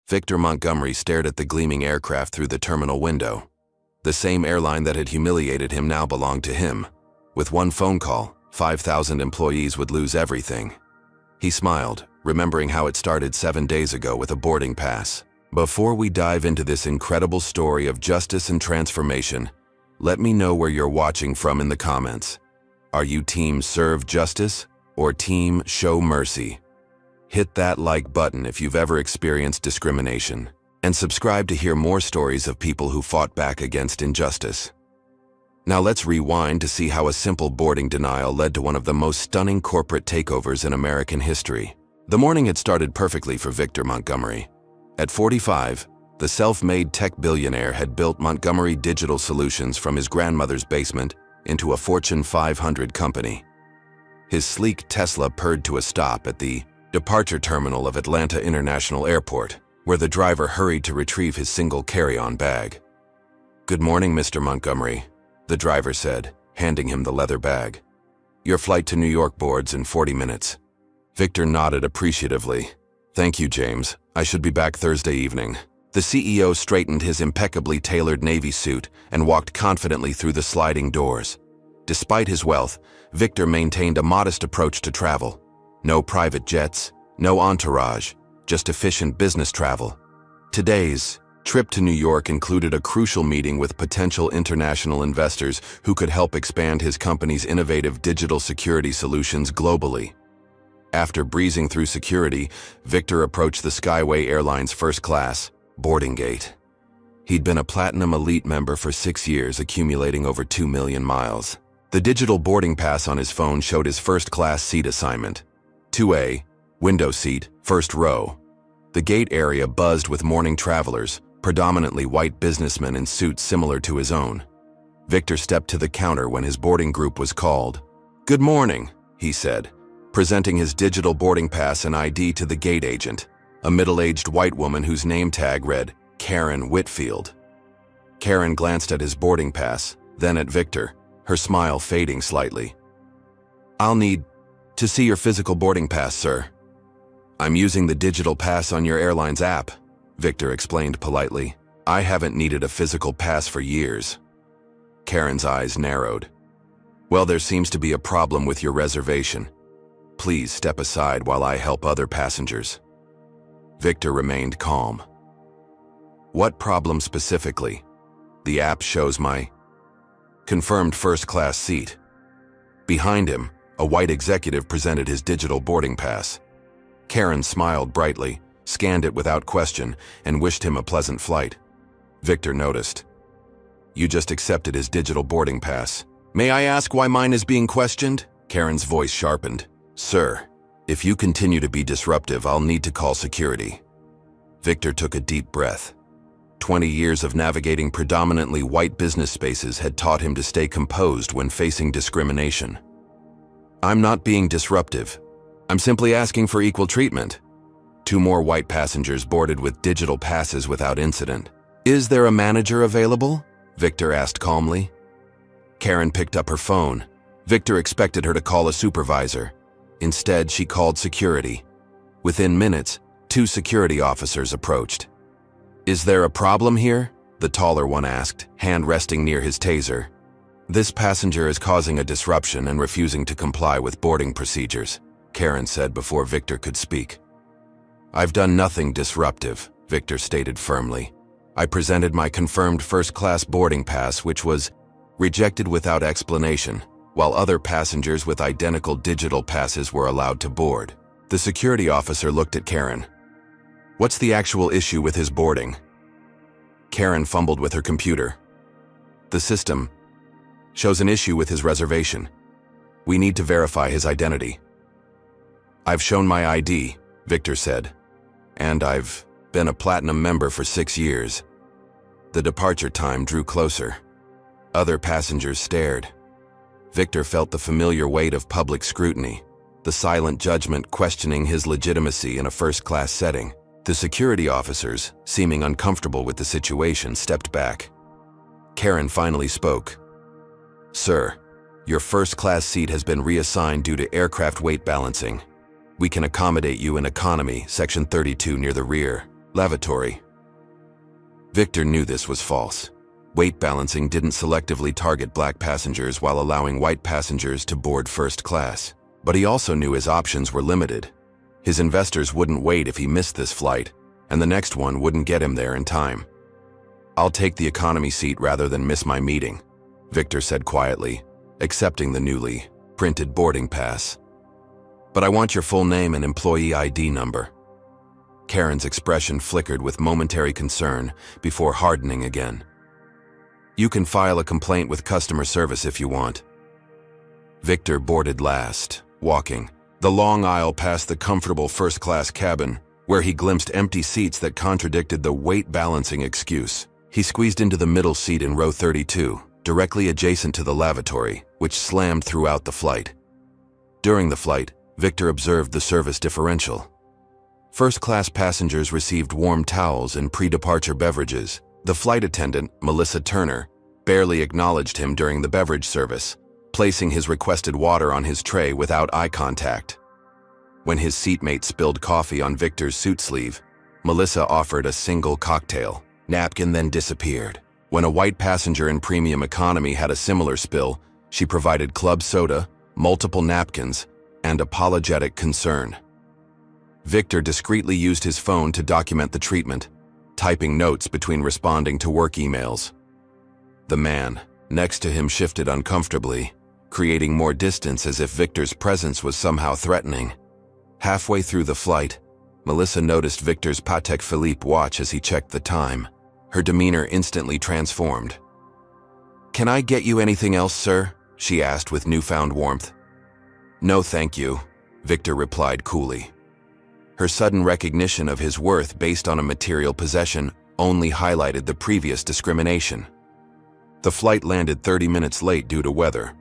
Victor Montgomery stared at the gleaming aircraft through the terminal window. The same airline that had humiliated him now belonged to him. With one phone call, 5,000 employees would lose everything. He smiled, remembering how it started 7 days ago with a boarding pass. Before we dive into this incredible story of justice and transformation, let me know where you're watching from in the comments. Are you team serve justice or team show mercy? Hit that like button if you've ever experienced discrimination, and subscribe to hear more stories of people who fought back against injustice. Now let's rewind to see how a simple boarding denial led to one of the most stunning corporate takeovers in American history. The morning had started perfectly for Victor Montgomery. At 45, the self-made tech billionaire had built Montgomery Digital Solutions from his grandmother's basement into a Fortune 500 company. His sleek Tesla purred to a stop at the departure terminal of Atlanta International Airport, where the driver hurried to retrieve his single carry-on bag. "Good morning, Mr. Montgomery," the driver said, handing him the leather bag. "Your flight to New York boards in 40 minutes. Victor nodded appreciatively. "Thank you, James. I should be back Thursday evening." The CEO straightened his impeccably tailored navy suit and walked confidently through the sliding doors. Despite his wealth, Victor maintained a modest approach to travel. No private jets, no entourage, just efficient business travel. Today's trip to New York included a crucial meeting with potential international investors who could help expand his company's innovative digital security solutions globally. After breezing through security, Victor approached the Skyway Airline's first-class boarding gate. He'd been a Platinum Elite member for 6 years, accumulating over 2 million miles. The digital boarding pass on his phone showed his first-class seat assignment. 2A, window seat, first row. The gate area buzzed with morning travelers, predominantly white businessmen in suits similar to his own. Victor stepped to the counter when his boarding group was called. "Good morning," he said, presenting his digital boarding pass and ID to the gate agent, a middle-aged white woman whose name tag read Karen Whitfield. Karen glanced at his boarding pass, then at Victor, her smile fading slightly. "I'll need to see your physical boarding pass, sir." "I'm using the digital pass on your airline's app," Victor explained politely. "I haven't needed a physical pass for years." Karen's eyes narrowed. "Well, there seems to be a problem with your reservation. Please step aside while I help other passengers." Victor remained calm. "What problem specifically?" "The app shows my confirmed first-class seat." Behind him, a white executive presented his digital boarding pass. Karen smiled brightly, scanned it without question, and wished him a pleasant flight. Victor noticed. "You just accepted his digital boarding pass. May I ask why mine is being questioned?" Karen's voice sharpened. "Sir, if you continue to be disruptive, I'll need to call security." Victor took a deep breath. 20 years of navigating predominantly white business spaces had taught him to stay composed when facing discrimination. "I'm not being disruptive. I'm simply asking for equal treatment." 2 more white passengers boarded with digital passes without incident. "Is there a manager available?" Victor asked calmly. Karen picked up her phone. Victor expected her to call a supervisor. Instead, she called security. Within minutes, 2 security officers approached. "Is there a problem here?" the taller one asked, hand resting near his taser. "This passenger is causing a disruption and refusing to comply with boarding procedures," Karen said before Victor could speak. "I've done nothing disruptive," Victor stated firmly. "I presented my confirmed first-class boarding pass, which was rejected without explanation, while other passengers with identical digital passes were allowed to board." The security officer looked at Karen. "What's the actual issue with his boarding?" Karen fumbled with her computer. "The system shows an issue with his reservation. We need to verify his identity." "I've shown my ID," Victor said, "and I've been a Platinum member for 6 years." The departure time drew closer. Other passengers stared. Victor felt the familiar weight of public scrutiny, the silent judgment questioning his legitimacy in a first-class setting. The security officers, seeming uncomfortable with the situation, stepped back. Karen finally spoke. "Sir, your first-class seat has been reassigned due to aircraft weight balancing. We can accommodate you in economy, section 32 near the rear. lavatory. Victor knew this was false. Weight balancing didn't selectively target black passengers while allowing white passengers to board first class. But he also knew his options were limited. His investors wouldn't wait if he missed this flight, and the next one wouldn't get him there in time. "I'll take the economy seat rather than miss my meeting," Victor said quietly, accepting the newly printed boarding pass. "But I want your full name and employee ID number." Karen's expression flickered with momentary concern before hardening again. "You can file a complaint with customer service if you want." Victor boarded last, walking the long aisle past the comfortable first-class cabin, where he glimpsed empty seats that contradicted the weight-balancing excuse. He squeezed into the middle seat in row 32, directly adjacent to the lavatory, which slammed throughout the flight. During the flight, Victor observed the service differential. First-class passengers received warm towels and pre-departure beverages. The flight attendant, Melissa Turner, barely acknowledged him during the beverage service, placing his requested water on his tray without eye contact. When his seatmate spilled coffee on Victor's suit sleeve, Melissa offered a single cocktail napkin, then disappeared. When a white passenger in premium economy had a similar spill, she provided club soda, multiple napkins, and apologetic concern. Victor discreetly used his phone to document the treatment, typing notes between responding to work emails. The man next to him shifted uncomfortably, creating more distance as if Victor's presence was somehow threatening. Halfway through the flight, Melissa noticed Victor's Patek Philippe watch as he checked the time. Her demeanor instantly transformed. "Can I get you anything else, sir?" she asked with newfound warmth. "No, thank you," Victor replied coolly. Her sudden recognition of his worth based on a material possession only highlighted the previous discrimination. The flight landed 30 minutes late due to weather.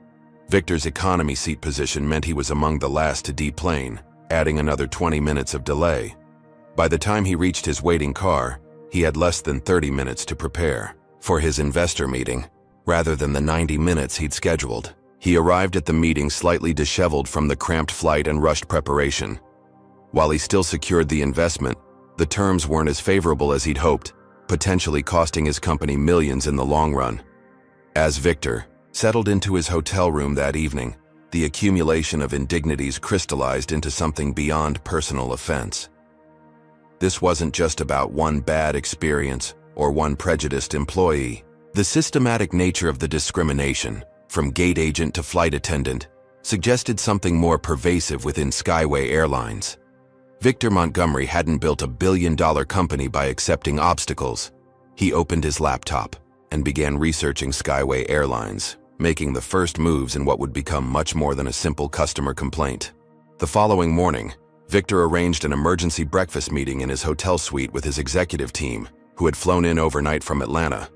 Victor's economy seat position meant he was among the last to deplane, adding another 20 minutes of delay. By the time he reached his waiting car, he had less than 30 minutes to prepare for his investor meeting, rather than the 90 minutes he'd scheduled. He arrived at the meeting slightly disheveled from the cramped flight and rushed preparation. While he still secured the investment, the terms weren't as favorable as he'd hoped, potentially costing his company millions in the long run. As Victor settled into his hotel room that evening, the accumulation of indignities crystallized into something beyond personal offense. This wasn't just about one bad experience or one prejudiced employee. The systematic nature of the discrimination, from gate agent to flight attendant, suggested something more pervasive within Skyway Airlines. Victor Montgomery hadn't built a billion-dollar company by accepting obstacles. He opened his laptop and began researching Skyway Airlines, making the first moves in what would become much more than a simple customer complaint. The following morning, Victor arranged an emergency breakfast meeting in his hotel suite with his executive team, who had flown in overnight from Atlanta.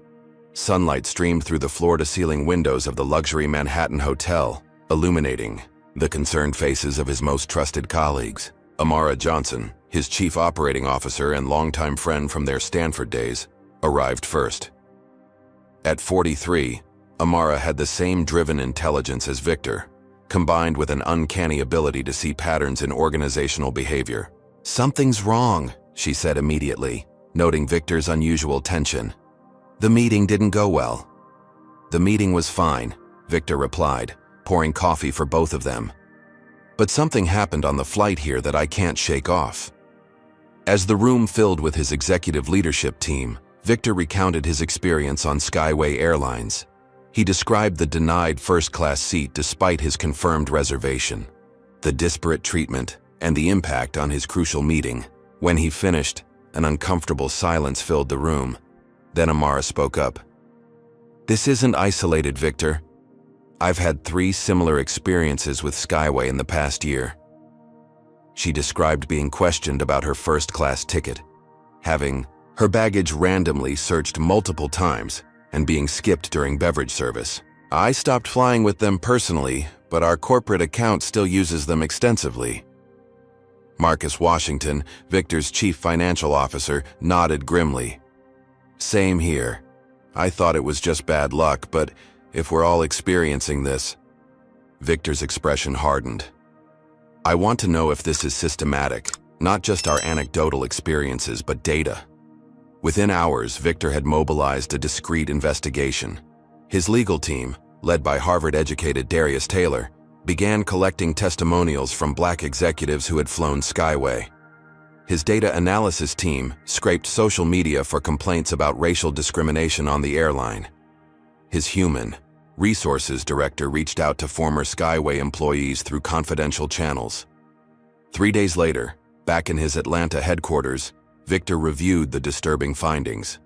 Sunlight streamed through the floor-to-ceiling windows of the luxury Manhattan hotel, illuminating the concerned faces of his most trusted colleagues. Amara Johnson, his chief operating officer and longtime friend from their Stanford days, arrived first. At 43, Amara had the same driven intelligence as Victor, combined with an uncanny ability to see patterns in organizational behavior. "Something's wrong," she said immediately, noting Victor's unusual tension. "The meeting didn't go well." "The meeting was fine," Victor replied, pouring coffee for both of them. "But something happened on the flight here that I can't shake off." As the room filled with his executive leadership team, Victor recounted his experience on Skyway Airlines. He described the denied first-class seat despite his confirmed reservation, the disparate treatment, and the impact on his crucial meeting. When he finished, an uncomfortable silence filled the room. Then Amara spoke up. "This isn't isolated, Victor. I've had 3 similar experiences with Skyway in the past year." She described being questioned about her first-class ticket, having her baggage randomly searched multiple times, and being skipped during beverage service. "I stopped flying with them personally, but our corporate account still uses them extensively." Marcus Washington, Victor's chief financial officer, nodded grimly. "Same here. I thought it was just bad luck, but if we're all experiencing this..." Victor's expression hardened. "I want to know if this is systematic, not just our anecdotal experiences, but data." Within hours, Victor had mobilized a discreet investigation. His legal team, led by Harvard-educated Darius Taylor, began collecting testimonials from Black executives who had flown Skyway. His data analysis team scraped social media for complaints about racial discrimination on the airline. His human resources director reached out to former Skyway employees through confidential channels. 3 days later, back in his Atlanta headquarters, Victor reviewed the disturbing findings.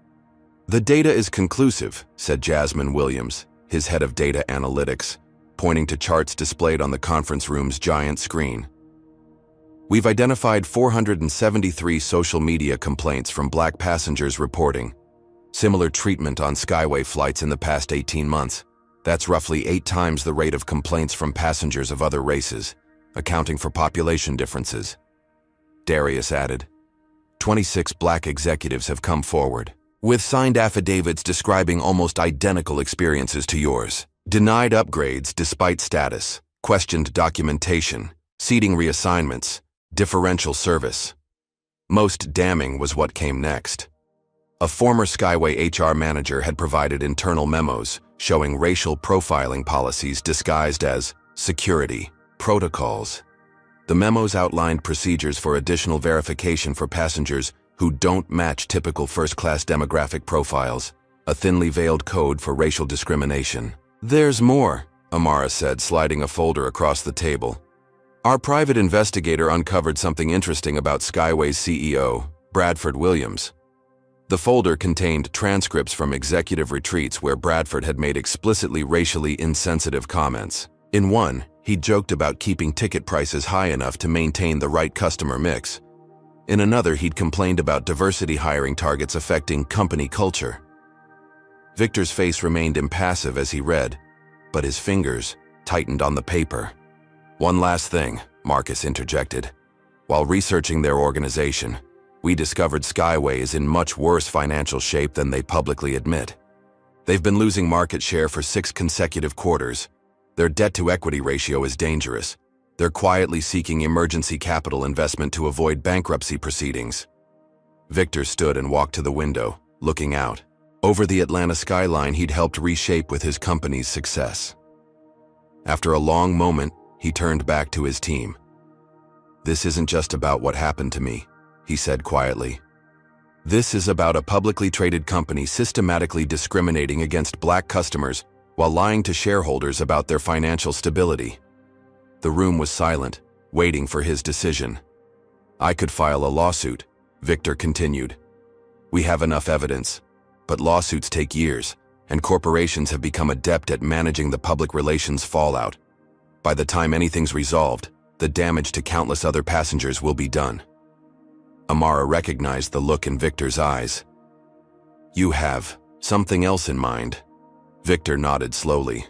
"The data is conclusive," said Jasmine Williams, his head of data analytics, pointing to charts displayed on the conference room's giant screen. "We've identified 473 social media complaints from Black passengers reporting similar treatment on Skyway flights in the past 18 months. That's roughly 8 times the rate of complaints from passengers of other races, accounting for population differences." Darius added, 26 Black executives have come forward with signed affidavits describing almost identical experiences to yours. Denied upgrades despite status, questioned documentation, seating reassignments, differential service. Most damning was what came next. A former Skyway HR manager had provided internal memos showing racial profiling policies disguised as security protocols. The memos outlined procedures for additional verification for passengers who don't match typical first-class demographic profiles, a thinly veiled code for racial discrimination. "There's more," Amara said, sliding a folder across the table. "Our private investigator uncovered something interesting about Skyway's CEO, Bradford Williams." The folder contained transcripts from executive retreats where Bradford had made explicitly racially insensitive comments. In one, he joked about keeping ticket prices high enough to maintain the right customer mix. In another, he'd complained about diversity hiring targets affecting company culture. Victor's face remained impassive as he read, but his fingers tightened on the paper. "One last thing," Marcus interjected. "While researching their organization, we discovered Skyway is in much worse financial shape than they publicly admit. They've been losing market share for 6 consecutive quarters. Their debt-to-equity ratio is dangerous. They're quietly seeking emergency capital investment to avoid bankruptcy proceedings." Victor stood and walked to the window, looking out. Over the Atlanta skyline he'd helped reshape with his company's success. After a long moment, he turned back to his team. "This isn't just about what happened to me," he said quietly. "This is about a publicly traded company systematically discriminating against Black customers while lying to shareholders about their financial stability." The room was silent, waiting for his decision. "I could file a lawsuit," Victor continued. "We have enough evidence, but lawsuits take years, and corporations have become adept at managing the public relations fallout. By the time anything's resolved, the damage to countless other passengers will be done." Amara recognized the look in Victor's eyes. "You have something else in mind?" Victor nodded slowly.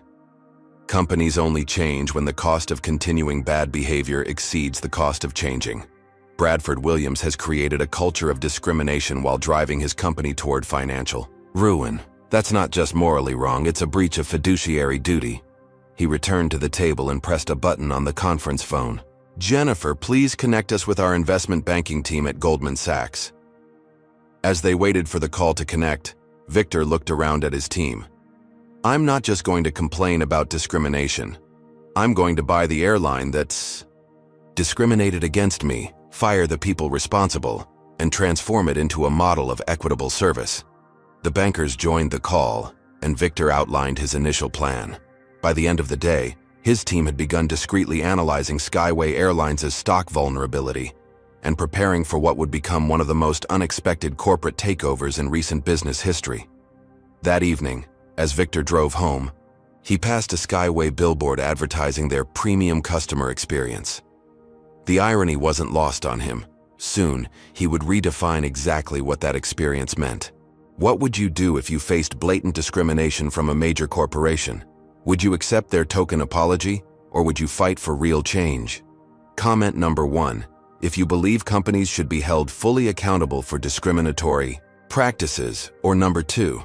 "Companies only change when the cost of continuing bad behavior exceeds the cost of changing. Bradford Williams has created a culture of discrimination while driving his company toward financial ruin. That's not just morally wrong, it's a breach of fiduciary duty." He returned to the table and pressed a button on the conference phone. "Jennifer, please connect us with our investment banking team at Goldman Sachs." As they waited for the call to connect, Victor looked around at his team. "I'm not just going to complain about discrimination. I'm going to buy the airline that's discriminated against me, fire the people responsible, and transform it into a model of equitable service." The bankers joined the call, and Victor outlined his initial plan. By the end of the day, his team had begun discreetly analyzing Skyway Airlines' stock vulnerability and preparing for what would become one of the most unexpected corporate takeovers in recent business history. That evening, as Victor drove home, he passed a Skyway billboard advertising their premium customer experience. The irony wasn't lost on him. Soon, he would redefine exactly what that experience meant. What would you do if you faced blatant discrimination from a major corporation? Would you accept their token apology, or would you fight for real change? Comment number 1. If you believe companies should be held fully accountable for discriminatory practices, or number 2.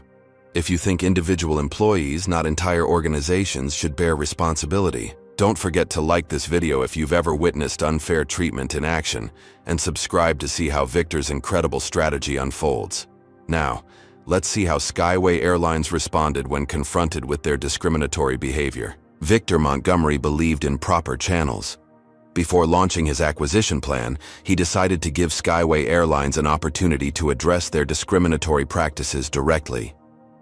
If you think individual employees, not entire organizations, should bear responsibility. Don't forget to like this video if you've ever witnessed unfair treatment in action, and subscribe to see how Victor's incredible strategy unfolds. Now, let's see how Skyway Airlines responded when confronted with their discriminatory behavior. Victor Montgomery believed in proper channels. Before launching his acquisition plan, he decided to give Skyway Airlines an opportunity to address their discriminatory practices directly.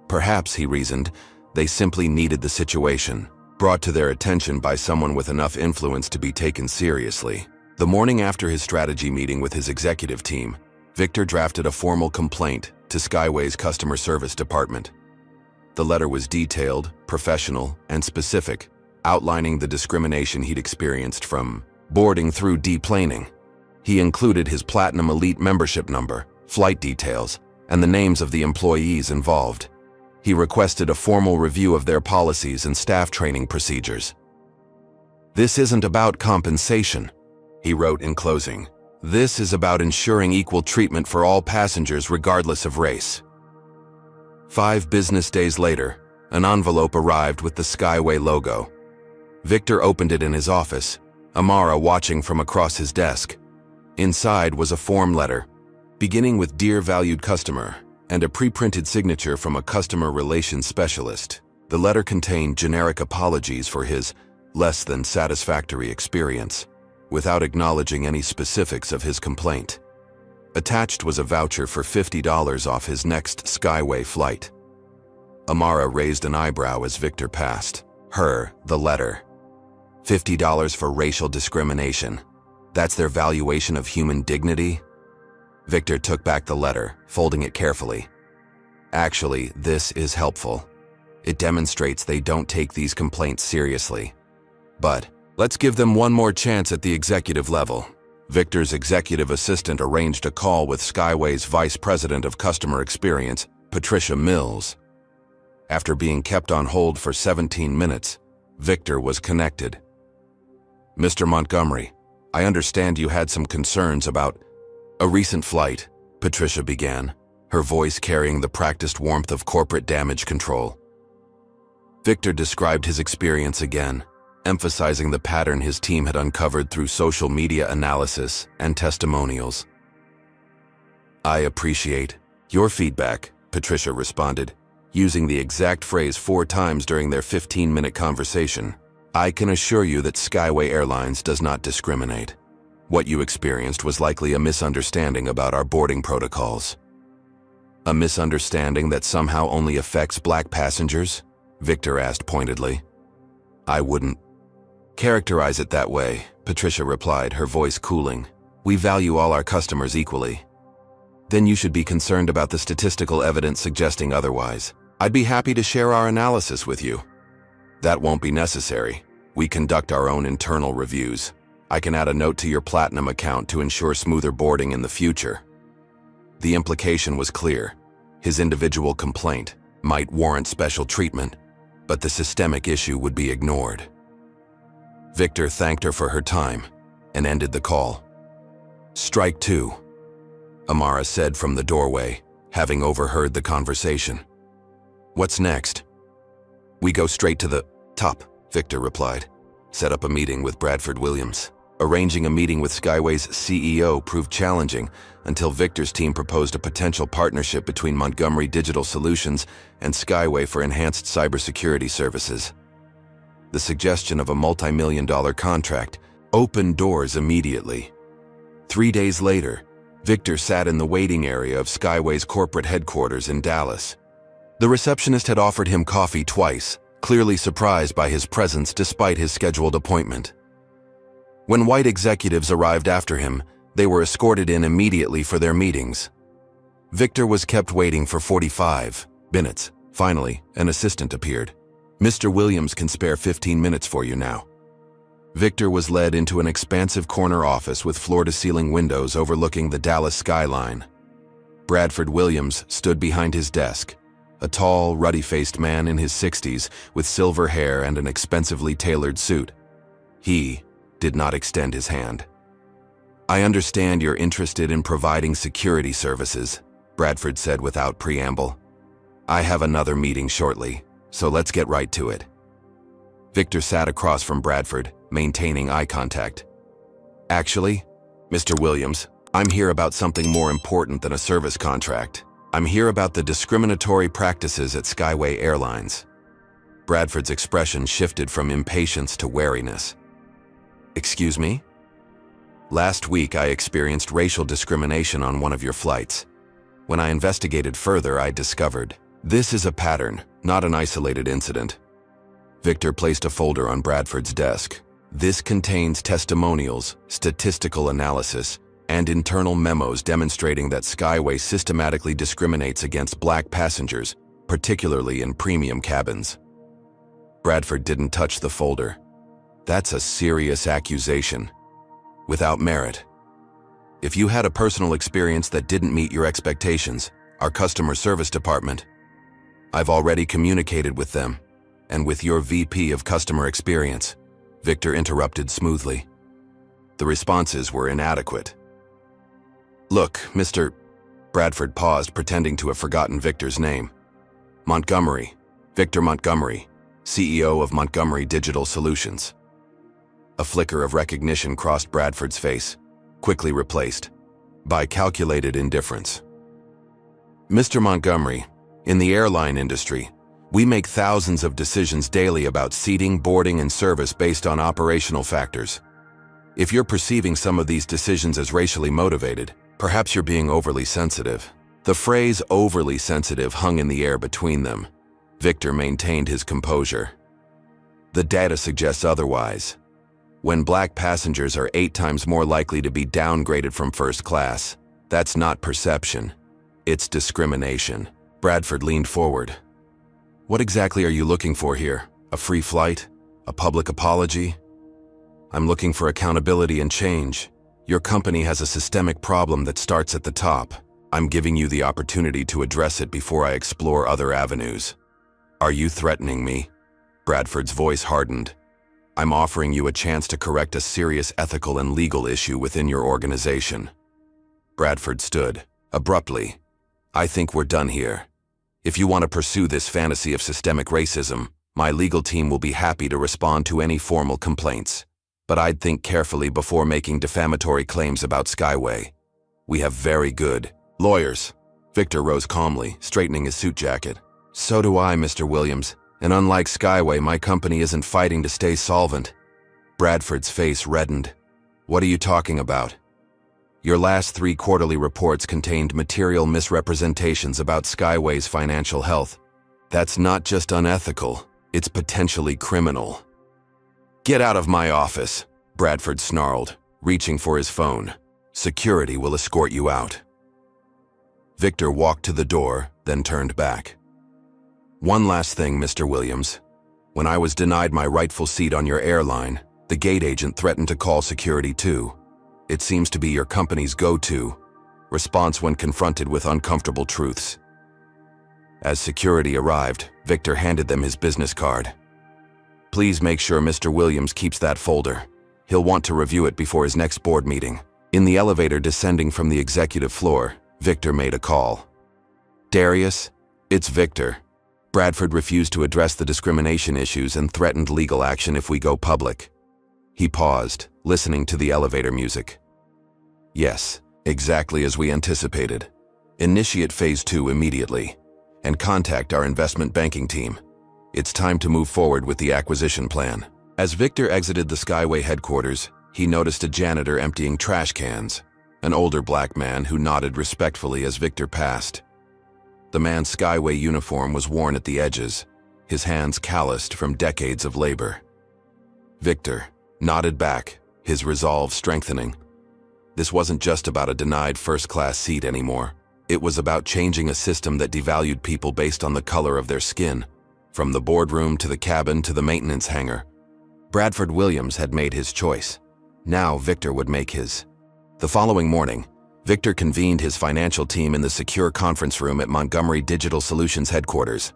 Perhaps, he reasoned, they simply needed the situation, brought to their attention by someone with enough influence to be taken seriously. The morning after his strategy meeting with his executive team, Victor drafted a formal complaint to Skyway's customer service department. The letter was detailed, professional, and specific, outlining the discrimination he'd experienced from boarding through deplaning. He included his Platinum Elite membership number, flight details, and the names of the employees involved. He requested a formal review of their policies and staff training procedures. "This isn't about compensation," he wrote in closing. "This is about ensuring equal treatment for all passengers regardless of race." 5 business days later, an envelope arrived with the Skyway logo. Victor opened it in his office, Amara watching from across his desk. Inside was a form letter, beginning with "Dear valued customer," and a pre-printed signature from a customer relations specialist. The letter contained generic apologies for his less than satisfactory experience, without acknowledging any specifics of his complaint. Attached was a voucher for $50 off his next Skyway flight. Amara raised an eyebrow as Victor passed her the letter. $50 for racial discrimination. That's their valuation of human dignity? Victor took back the letter, folding it carefully. Actually, this is helpful. It demonstrates they don't take these complaints seriously. But let's give them one more chance at the executive level. Victor's executive assistant arranged a call with Skyway's Vice President of Customer Experience, Patricia Mills. After being kept on hold for 17 minutes, Victor was connected. "Mr. Montgomery, I understand you had some concerns about a recent flight," Patricia began, her voice carrying the practiced warmth of corporate damage control. Victor described his experience again, emphasizing the pattern his team had uncovered through social media analysis and testimonials. "I appreciate your feedback," Patricia responded, using the exact phrase 4 times during their 15-minute conversation. "I can assure you that Skyway Airlines does not discriminate. What you experienced was likely a misunderstanding about our boarding protocols." "A misunderstanding that somehow only affects Black passengers?" Victor asked pointedly. "I wouldn't characterize it that way," Patricia replied, her voice cooling. "We value all our customers equally." "Then you should be concerned about the statistical evidence suggesting otherwise. I'd be happy to share our analysis with you." "That won't be necessary. We conduct our own internal reviews. I can add a note to your Platinum account to ensure smoother boarding in the future." The implication was clear. His individual complaint might warrant special treatment, but the systemic issue would be ignored. Victor thanked her for her time and ended the call. "Strike 2, Amara said from the doorway, having overheard the conversation. "What's next?" "We go straight to the top," Victor replied. "Set up a meeting with Bradford Williams." Arranging a meeting with Skyway's CEO proved challenging until Victor's team proposed a potential partnership between Montgomery Digital Solutions and Skyway for enhanced cybersecurity services. The suggestion of a multi-million-dollar contract opened doors immediately. 3 days later, Victor sat in the waiting area of Skyway's corporate headquarters in Dallas. The receptionist had offered him coffee twice, clearly surprised by his presence despite his scheduled appointment. When white executives arrived after him, they were escorted in immediately for their meetings. Victor was kept waiting for 45 minutes. Finally, an assistant appeared. "Mr. Williams can spare 15 minutes for you now." Victor was led into an expansive corner office with floor-to-ceiling windows overlooking the Dallas skyline. Bradford Williams stood behind his desk, a tall, ruddy-faced man in his 60s with silver hair and an expensively tailored suit. He did not extend his hand. "I understand you're interested in providing security services," Bradford said without preamble. "I have another meeting shortly, so let's get right to it." Victor sat across from Bradford, maintaining eye contact. "Actually, Mr. Williams, I'm here about something more important than a service contract. I'm here about the discriminatory practices at Skyway Airlines. Bradford's expression shifted from impatience to wariness. Excuse me? Last week I experienced racial discrimination on one of your flights. When I investigated further, I discovered this is a pattern, not an isolated incident. Victor placed a folder on Bradford's desk. This contains testimonials, statistical analysis, and internal memos demonstrating that Skyway systematically discriminates against black passengers, particularly in premium cabins. Bradford didn't touch the folder. That's a serious accusation, without merit. If you had a personal experience that didn't meet your expectations, our customer service department, I've already communicated with them, and with your VP of customer experience, Victor interrupted smoothly. The responses were inadequate. Look, Mr. Bradford paused, pretending to have forgotten Victor's name. Montgomery, Victor Montgomery, CEO of Montgomery Digital Solutions. A flicker of recognition crossed Bradford's face, quickly replaced by calculated indifference. Mr. Montgomery, in the airline industry, we make thousands of decisions daily about seating, boarding, and service based on operational factors. If you're perceiving some of these decisions as racially motivated, perhaps you're being overly sensitive. The phrase overly sensitive hung in the air between them. Victor maintained his composure. The data suggests otherwise. When black passengers are 8 times more likely to be downgraded from first class, that's not perception, it's discrimination. Bradford leaned forward. What exactly are you looking for here? A free flight? A public apology? I'm looking for accountability and change. Your company has a systemic problem that starts at the top. I'm giving you the opportunity to address it before I explore other avenues. Are you threatening me? Bradford's voice hardened. I'm offering you a chance to correct a serious ethical and legal issue within your organization. Bradford stood, abruptly. I think we're done here. If you want to pursue this fantasy of systemic racism, my legal team will be happy to respond to any formal complaints. But I'd think carefully before making defamatory claims about Skyway. We have very good lawyers. Victor rose calmly, straightening his suit jacket. So do I, Mr. Williams, and unlike Skyway, my company isn't fighting to stay solvent. Bradford's face reddened. What are you talking about? Your last 3 quarterly reports contained material misrepresentations about Skyway's financial health. That's not just unethical, it's potentially criminal. Get out of my office, Bradford snarled, reaching for his phone. Security will escort you out. Victor walked to the door, then turned back. One last thing, Mr. Williams. When I was denied my rightful seat on your airline, the gate agent threatened to call security too. It seems to be your company's go-to response when confronted with uncomfortable truths. As security arrived, Victor handed them his business card. Please make sure Mr. Williams keeps that folder. He'll want to review it before his next board meeting. In the elevator descending from the executive floor, Victor made a call. Darius, it's Victor. Bradford refused to address the discrimination issues and threatened legal action if we go public. He paused, listening to the elevator music. Yes, exactly as we anticipated. Initiate Phase 2 immediately, and contact our investment banking team. It's time to move forward with the acquisition plan. As Victor exited the Skyway headquarters, he noticed a janitor emptying trash cans, an older black man who nodded respectfully as Victor passed. The man's Skyway uniform was worn at the edges, his hands calloused from decades of labor. Victor nodded back, his resolve strengthening. This wasn't just about a denied first-class seat anymore. It was about changing a system that devalued people based on the color of their skin. From the boardroom to the cabin to the maintenance hangar, Bradford Williams had made his choice. Now Victor would make his. The following morning, Victor convened his financial team in the secure conference room at Montgomery Digital Solutions headquarters.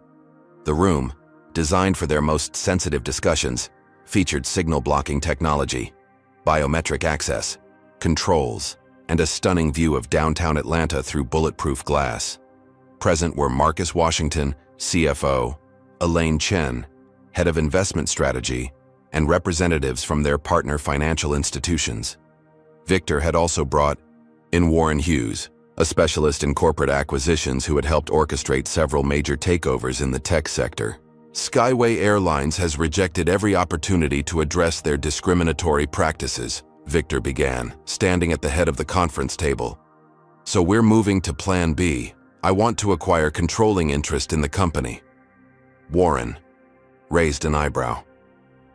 The room, designed for their most sensitive discussions, featured signal-blocking technology, biometric access, controls, and a stunning view of downtown Atlanta through bulletproof glass. Present were Marcus Washington, CFO, Elaine Chen, head of investment strategy, and representatives from their partner financial institutions. Victor had also brought in Warren Hughes, a specialist in corporate acquisitions who had helped orchestrate several major takeovers in the tech sector. Skyway Airlines has rejected every opportunity to address their discriminatory practices, Victor began, standing at the head of the conference table. So we're moving to Plan B. I want to acquire controlling interest in the company. Warren raised an eyebrow.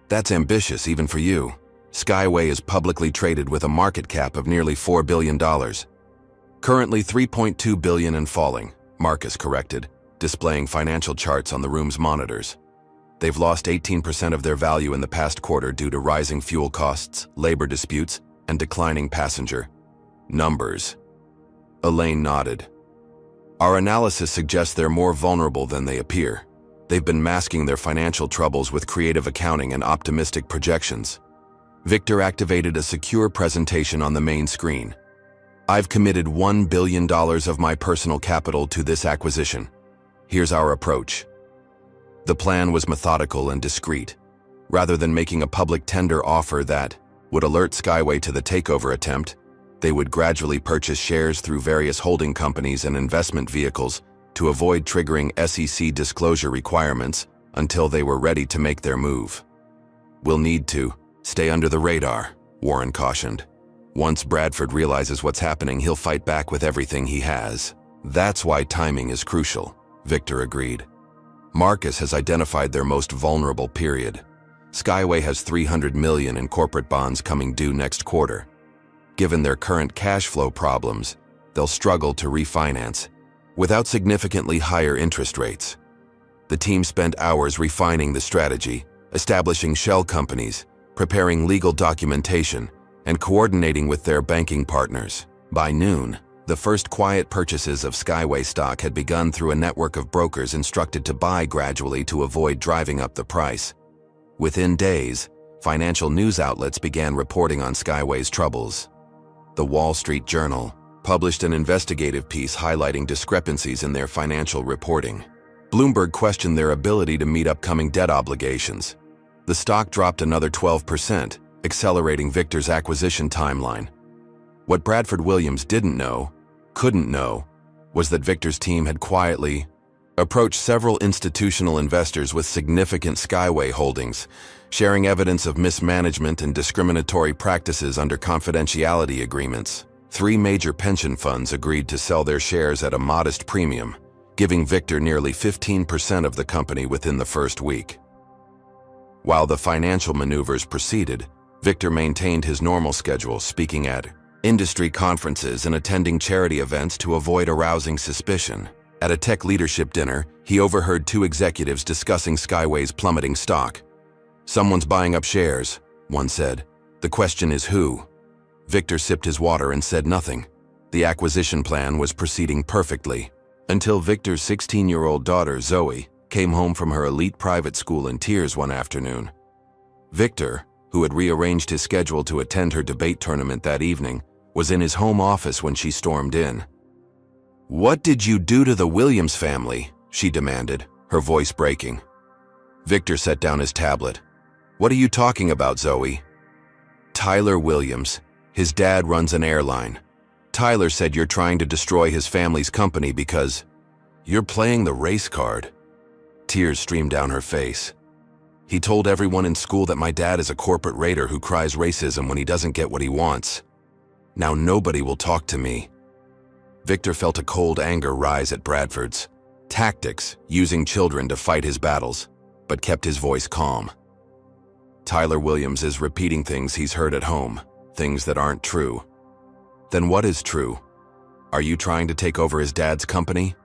That's ambitious even for you. Skyway is publicly traded with a market cap of nearly $4 billion. Currently $3.2 billion and falling, Marcus corrected, displaying financial charts on the room's monitors. They've lost 18% of their value in the past quarter due to rising fuel costs, labor disputes, and declining passenger numbers. Elaine nodded. Our analysis suggests they're more vulnerable than they appear. They've been masking their financial troubles with creative accounting and optimistic projections. Victor activated a secure presentation on the main screen. I've committed $1 billion of my personal capital to this acquisition. Here's our approach. The plan was methodical and discreet. Rather than making a public tender offer that would alert Skyway to the takeover attempt, they would gradually purchase shares through various holding companies and investment vehicles to avoid triggering SEC disclosure requirements until they were ready to make their move. We'll need to stay under the radar, Warren cautioned. Once Bradford realizes what's happening, he'll fight back with everything he has. That's why timing is crucial, Victor agreed. Marcus has identified their most vulnerable period. Skyway has $300 million in corporate bonds coming due next quarter. Given their current cash flow problems, they'll struggle to refinance without significantly higher interest rates. The team spent hours refining the strategy, establishing shell companies, preparing legal documentation, and coordinating with their banking partners. By noon, the first quiet purchases of Skyway stock had begun through a network of brokers instructed to buy gradually to avoid driving up the price. Within days, financial news outlets began reporting on Skyway's troubles. The Wall Street Journal published an investigative piece highlighting discrepancies in their financial reporting. Bloomberg questioned their ability to meet upcoming debt obligations. The stock dropped another 12%, accelerating Victor's acquisition timeline. What Bradford Williams couldn't know, was that Victor's team had quietly approached several institutional investors with significant Skyway holdings, sharing evidence of mismanagement and discriminatory practices under confidentiality agreements. 3 major pension funds agreed to sell their shares at a modest premium, giving Victor nearly 15% of the company within the first week. While the financial maneuvers proceeded, Victor maintained his normal schedule, speaking at industry conferences and attending charity events to avoid arousing suspicion. At a tech leadership dinner, he overheard 2 executives discussing Skyway's plummeting stock. Someone's buying up shares, one said. The question is who? Victor sipped his water and said nothing. The acquisition plan was proceeding perfectly, until Victor's 16-year-old daughter, Zoe, came home from her elite private school in tears one afternoon. Victor, who had rearranged his schedule to attend her debate tournament that evening, was in his home office when she stormed in. "What did you do to the Williams family?" she demanded, her voice breaking. Victor set down his tablet. "What are you talking about, Zoe?" "Tyler Williams. His dad runs an airline. Tyler said you're trying to destroy his family's company because you're playing the race card." Tears streamed down her face. "He told everyone in school that my dad is a corporate raider who cries racism when he doesn't get what he wants. Now nobody will talk to me." Victor felt a cold anger rise at Bradford's tactics, using children to fight his battles, but kept his voice calm. "Tyler Williams is repeating things he's heard at home, things that aren't true." "Then what is true? Are you trying to take over his dad's company?"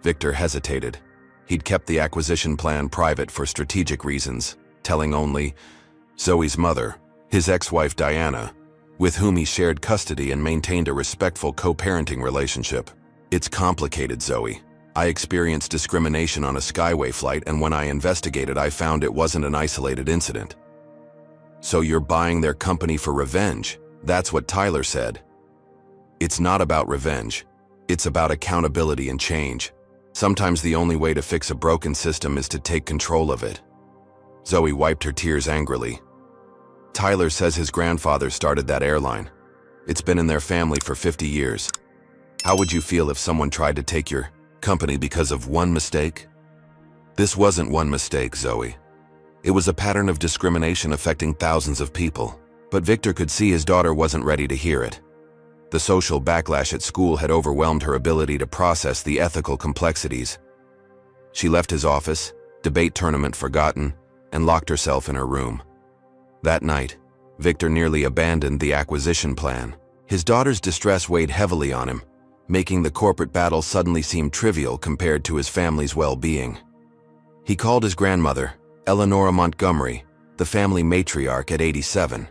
Victor hesitated. He'd kept the acquisition plan private for strategic reasons, telling only Zoe's mother, his ex-wife Diana, with whom he shared custody and maintained a respectful co-parenting relationship. "It's complicated, Zoe. I experienced discrimination on a Skyway flight, and when I investigated, I found it wasn't an isolated incident." "So you're buying their company for revenge?" That's what Tyler said. "It's not about revenge. It's about accountability and change. Sometimes the only way to fix a broken system is to take control of it." Zoe wiped her tears angrily. "Tyler says his grandfather started that airline. It's been in their family for 50 years. How would you feel if someone tried to take your company because of one mistake? This wasn't one mistake, Zoe. It was a pattern of discrimination affecting thousands of people. But Victor could see his daughter wasn't ready to hear it. The social backlash at school had overwhelmed her ability to process the ethical complexities. She left his office, debate tournament forgotten, and locked herself in her room. That night, Victor nearly abandoned the acquisition plan. His daughter's distress weighed heavily on him, making the corporate battle suddenly seem trivial compared to his family's well-being. He called his grandmother, Eleanora Montgomery, the family matriarch at 87.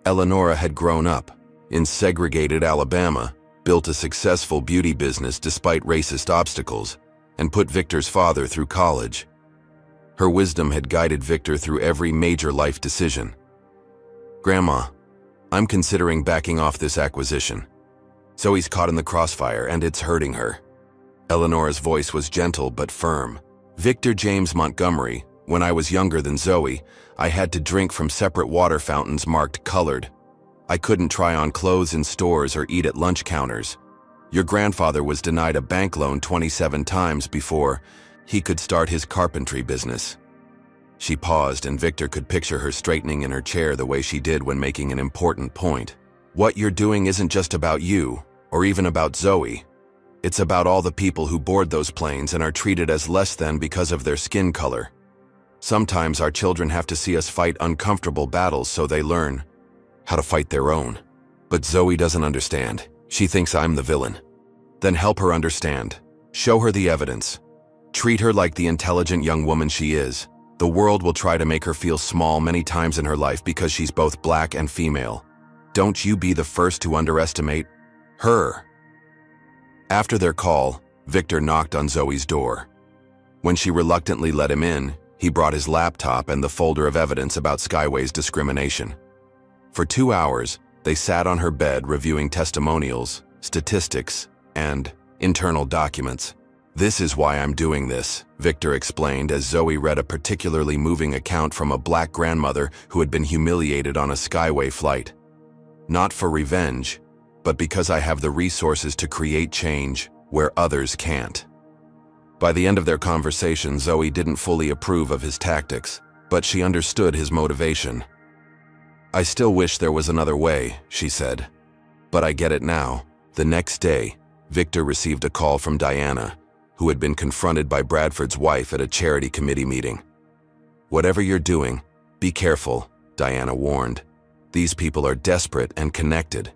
Eleanora had grown up in segregated Alabama, built a successful beauty business despite racist obstacles, and put Victor's father through college. Her wisdom had guided Victor through every major life decision. "Grandma, I'm considering backing off this acquisition. Zoe's caught in the crossfire and it's hurting her." Eleanora's voice was gentle but firm. "Victor James Montgomery, when I was younger than Zoe, I had to drink from separate water fountains marked colored. I couldn't try on clothes in stores or eat at lunch counters. Your grandfather was denied a bank loan 27 times before he could start his carpentry business." She paused, and Victor could picture her straightening in her chair the way she did when making an important point. "What you're doing isn't just about you, or even about Zoe. It's about all the people who board those planes and are treated as less than because of their skin color. Sometimes our children have to see us fight uncomfortable battles so they learn how to fight their own. But Zoe doesn't understand. She thinks I'm the villain. Then help her understand. Show her the evidence. Treat her like the intelligent young woman she is. The world will try to make her feel small many times in her life because she's both black and female. Don't you be the first to underestimate her." After their call, Victor knocked on Zoe's door. When she reluctantly let him in, he brought his laptop and the folder of evidence about Skyway's discrimination. For 2 hours, they sat on her bed reviewing testimonials, statistics, and internal documents. "This is why I'm doing this," Victor explained as Zoe read a particularly moving account from a black grandmother who had been humiliated on a Skyway flight. "Not for revenge, but because I have the resources to create change where others can't." By the end of their conversation, Zoe didn't fully approve of his tactics, but she understood his motivation. "I still wish there was another way," she said. "But I get it now." The next day, Victor received a call from Diana, who had been confronted by Bradford's wife at a charity committee meeting. "Whatever you're doing, be careful," Diana warned. "These people are desperate and connected."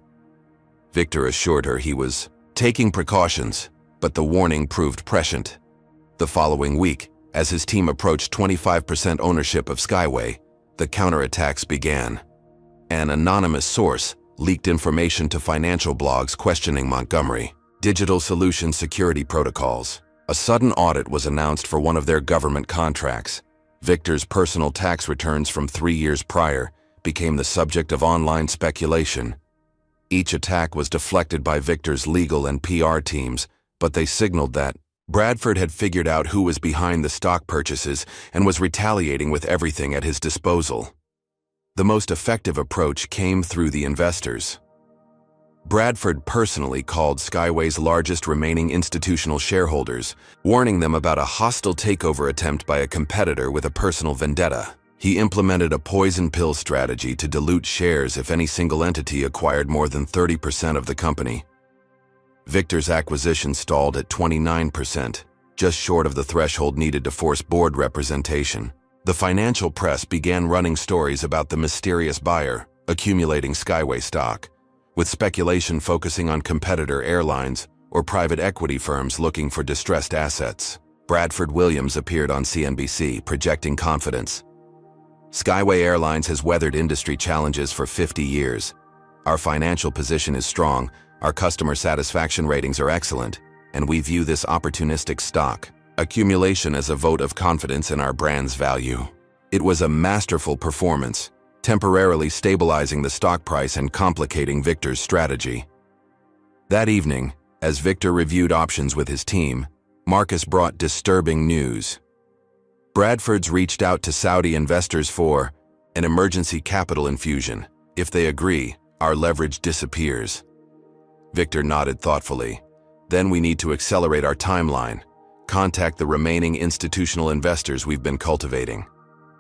Victor assured her he was taking precautions, but the warning proved prescient. The following week, as his team approached 25% ownership of Skyway, the counterattacks began. An anonymous source leaked information to financial blogs questioning Montgomery. Digital solution security protocols. A sudden audit was announced for one of their government contracts. Victor's personal tax returns from 3 years prior became the subject of online speculation. Each attack was deflected by Victor's legal and PR teams, but they signaled that Bradford had figured out who was behind the stock purchases and was retaliating with everything at his disposal. The most effective approach came through the investors. Bradford personally called Skyway's largest remaining institutional shareholders, warning them about a hostile takeover attempt by a competitor with a personal vendetta. He implemented a poison pill strategy to dilute shares if any single entity acquired more than 30% of the company. Victor's acquisition stalled at 29%, just short of the threshold needed to force board representation. The financial press began running stories about the mysterious buyer accumulating Skyway stock, with speculation focusing on competitor airlines or private equity firms looking for distressed assets. Bradford Williams appeared on CNBC, projecting confidence. "Skyway Airlines has weathered industry challenges for 50 years. Our financial position is strong, our customer satisfaction ratings are excellent, and we view this opportunistic stock accumulation as a vote of confidence in our brand's value." It was a masterful performance, temporarily stabilizing the stock price and complicating Victor's strategy. That evening, as Victor reviewed options with his team, Marcus brought disturbing news. Bradford's reached out to Saudi investors for an emergency capital infusion. If they agree, our leverage disappears. Victor nodded thoughtfully. Then we need to accelerate our timeline, contact the remaining institutional investors we've been cultivating.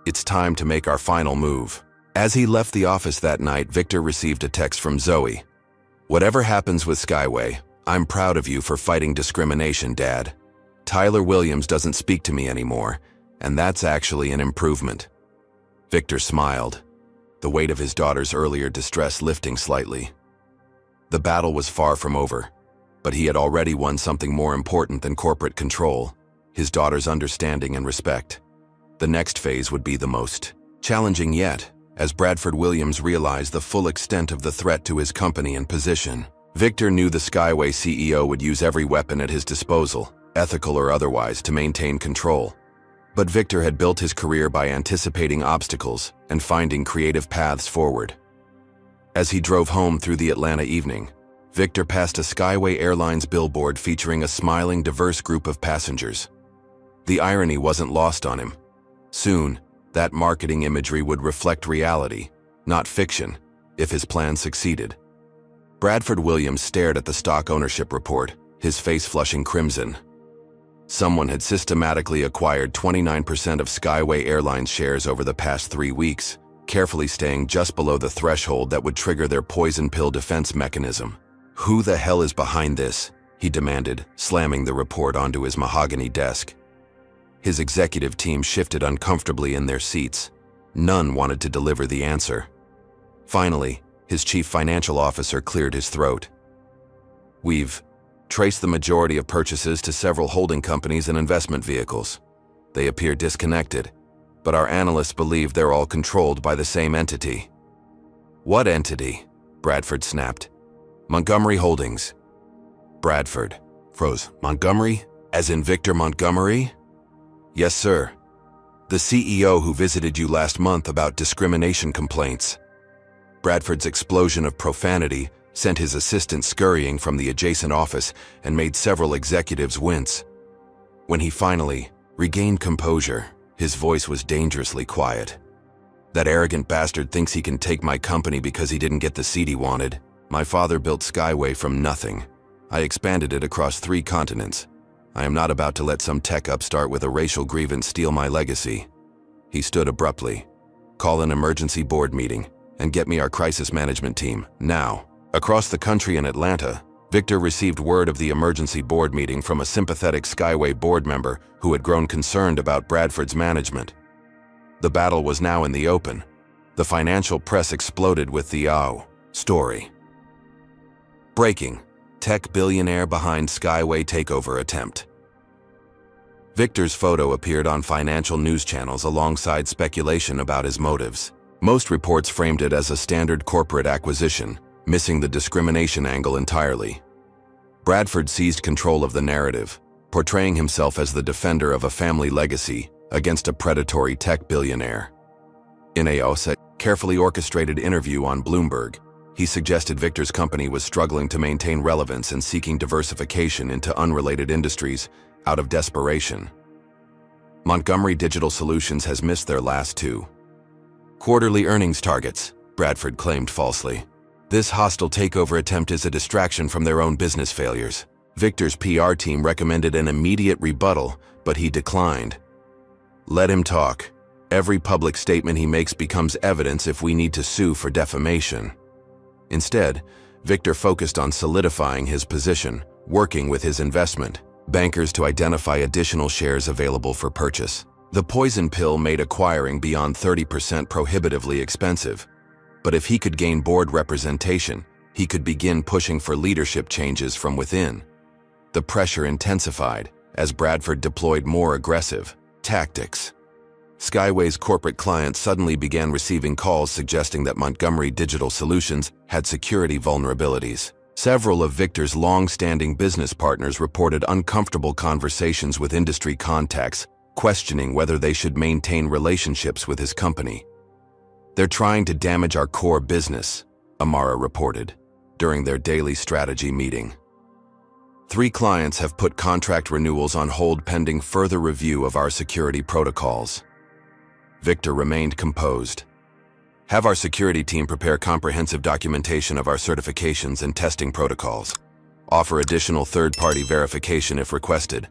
It's time to make our final move. As he left the office that night, Victor received a text from Zoe. "Whatever happens with Skyway, I'm proud of you for fighting discrimination, Dad. Tyler Williams doesn't speak to me anymore, and that's actually an improvement." Victor smiled, the weight of his daughter's earlier distress lifting slightly. The battle was far from over, but he had already won something more important than corporate control, his daughter's understanding and respect. The next phase would be the most challenging yet, as Bradford Williams realized the full extent of the threat to his company and position. Victor knew the Skyway CEO would use every weapon at his disposal, ethical or otherwise, to maintain control. But Victor had built his career by anticipating obstacles and finding creative paths forward. As he drove home through the Atlanta evening, Victor passed a Skyway Airlines billboard featuring a smiling, diverse group of passengers. The irony wasn't lost on him. Soon, that marketing imagery would reflect reality, not fiction, if his plan succeeded. Bradford Williams stared at the stock ownership report, his face flushing crimson. Someone had systematically acquired 29% of Skyway Airlines shares over the past 3 weeks, carefully staying just below the threshold that would trigger their poison pill defense mechanism. "Who the hell is behind this?" he demanded, slamming the report onto his mahogany desk. His executive team shifted uncomfortably in their seats. None wanted to deliver the answer. Finally, his chief financial officer cleared his throat. "We've traced the majority of purchases to several holding companies and investment vehicles. They appear disconnected, but our analysts believe they're all controlled by the same entity." "What entity?" Bradford snapped. "Montgomery Holdings." Bradford froze. "Montgomery? As in Victor Montgomery?" "Yes, sir. The CEO who visited you last month about discrimination complaints." Bradford's explosion of profanity sent his assistant scurrying from the adjacent office and made several executives wince. When he finally regained composure, his voice was dangerously quiet. "That arrogant bastard thinks he can take my company because he didn't get the seat he wanted. My father built Skyway from nothing. I expanded it across 3 continents. I am not about to let some tech upstart with a racial grievance steal my legacy." He stood abruptly. "Call an emergency board meeting and get me our crisis management team, now." Across the country in Atlanta, Victor received word of the emergency board meeting from a sympathetic Skyway board member who had grown concerned about Bradford's management. The battle was now in the open. The financial press exploded with the story. Breaking: tech billionaire behind Skyway takeover attempt. Victor's photo appeared on financial news channels alongside speculation about his motives. Most reports framed it as a standard corporate acquisition, missing the discrimination angle entirely. Bradford seized control of the narrative, portraying himself as the defender of a family legacy against a predatory tech billionaire. In a carefully orchestrated interview on Bloomberg, he suggested Victor's company was struggling to maintain relevance and seeking diversification into unrelated industries out of desperation. Montgomery Digital Solutions has missed their last 2 quarterly earnings targets, Bradford claimed falsely. This hostile takeover attempt is a distraction from their own business failures. Victor's PR team recommended an immediate rebuttal, but he declined. "Let him talk. Every public statement he makes becomes evidence if we need to sue for defamation." Instead, Victor focused on solidifying his position, working with his investment bankers to identify additional shares available for purchase. The poison pill made acquiring beyond 30% prohibitively expensive. But if he could gain board representation, he could begin pushing for leadership changes from within. The pressure intensified as Bradford deployed more aggressive tactics. Skyway's corporate clients suddenly began receiving calls suggesting that Montgomery Digital Solutions had security vulnerabilities. Several of Victor's long-standing business partners reported uncomfortable conversations with industry contacts, questioning whether they should maintain relationships with his company. "They're trying to damage our core business," Amara reported during their daily strategy meeting. 3 clients have put contract renewals on hold pending further review of our security protocols. Victor remained composed. "Have our security team prepare comprehensive documentation of our certifications and testing protocols." Offer additional third-party verification if requested.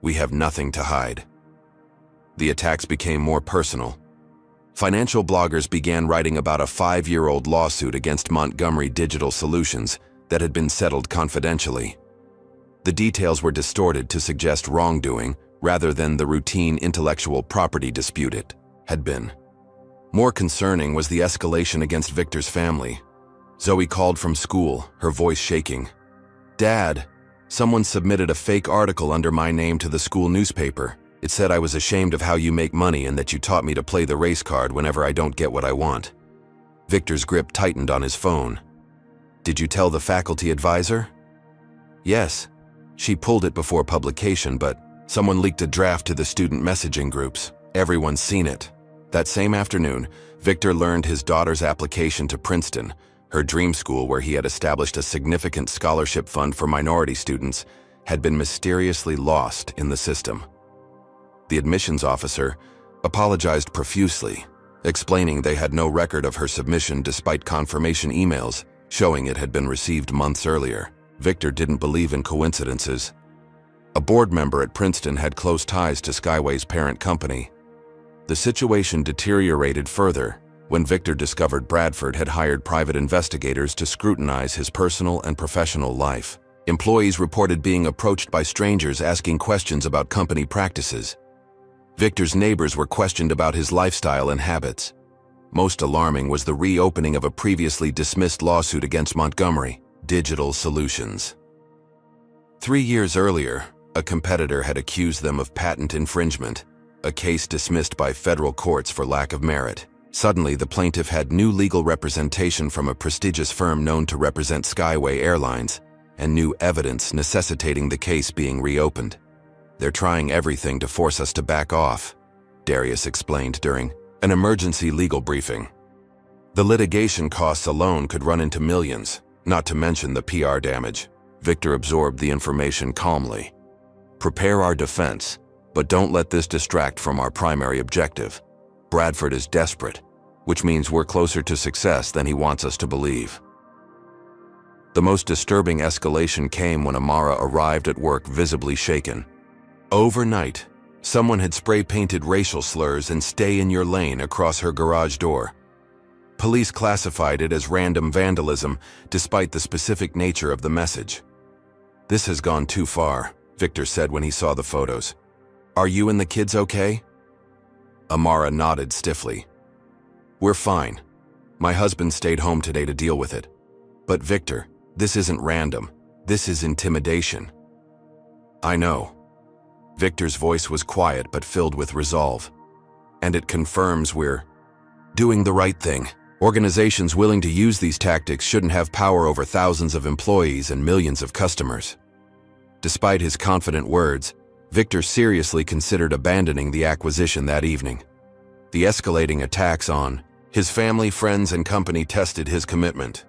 We have nothing to hide. The attacks became more personal. Financial bloggers began writing about a 5-year-old lawsuit against Montgomery Digital Solutions that had been settled confidentially. The details were distorted to suggest wrongdoing rather than the routine intellectual property dispute it had been. More concerning was the escalation against Victor's family. Zoe called from school, her voice shaking. "Dad, someone submitted a fake article under my name to the school newspaper. It said I was ashamed of how you make money and that you taught me to play the race card whenever I don't get what I want." Victor's grip tightened on his phone. "Did you tell the faculty advisor?" "Yes. She pulled it before publication, but someone leaked a draft to the student messaging groups. Everyone's seen it." That same afternoon, Victor learned his daughter's application to Princeton, her dream school where he had established a significant scholarship fund for minority students, had been mysteriously lost in the system. The admissions officer apologized profusely, explaining they had no record of her submission despite confirmation emails showing it had been received months earlier. Victor didn't believe in coincidences. A board member at Princeton had close ties to Skyway's parent company. The situation deteriorated further when Victor discovered Bradford had hired private investigators to scrutinize his personal and professional life. Employees reported being approached by strangers asking questions about company practices. Victor's neighbors were questioned about his lifestyle and habits. Most alarming was the reopening of a previously dismissed lawsuit against Montgomery Digital Solutions. 3 years earlier, a competitor had accused them of patent infringement, a case dismissed by federal courts for lack of merit. Suddenly, the plaintiff had new legal representation from a prestigious firm known to represent Skyway Airlines, and new evidence necessitating the case being reopened. "They're trying everything to force us to back off," Darius explained during an emergency legal briefing. The litigation costs alone could run into millions, not to mention the PR damage. Victor absorbed the information calmly. "Prepare our defense, but don't let this distract from our primary objective. Bradford is desperate, which means we're closer to success than he wants us to believe." The most disturbing escalation came when Amara arrived at work visibly shaken. Overnight, someone had spray-painted racial slurs and "stay in your lane" across her garage door. Police classified it as random vandalism, despite the specific nature of the message. "This has gone too far," Victor said when he saw the photos. "Are you and the kids okay?" Amara nodded stiffly. "We're fine. My husband stayed home today to deal with it. But Victor, this isn't random. This is intimidation." "I know." Victor's voice was quiet but filled with resolve. "And it confirms we're doing the right thing. Organizations willing to use these tactics shouldn't have power over thousands of employees and millions of customers." Despite his confident words, Victor seriously considered abandoning the acquisition that evening. The escalating attacks on his family, friends, and company tested his commitment.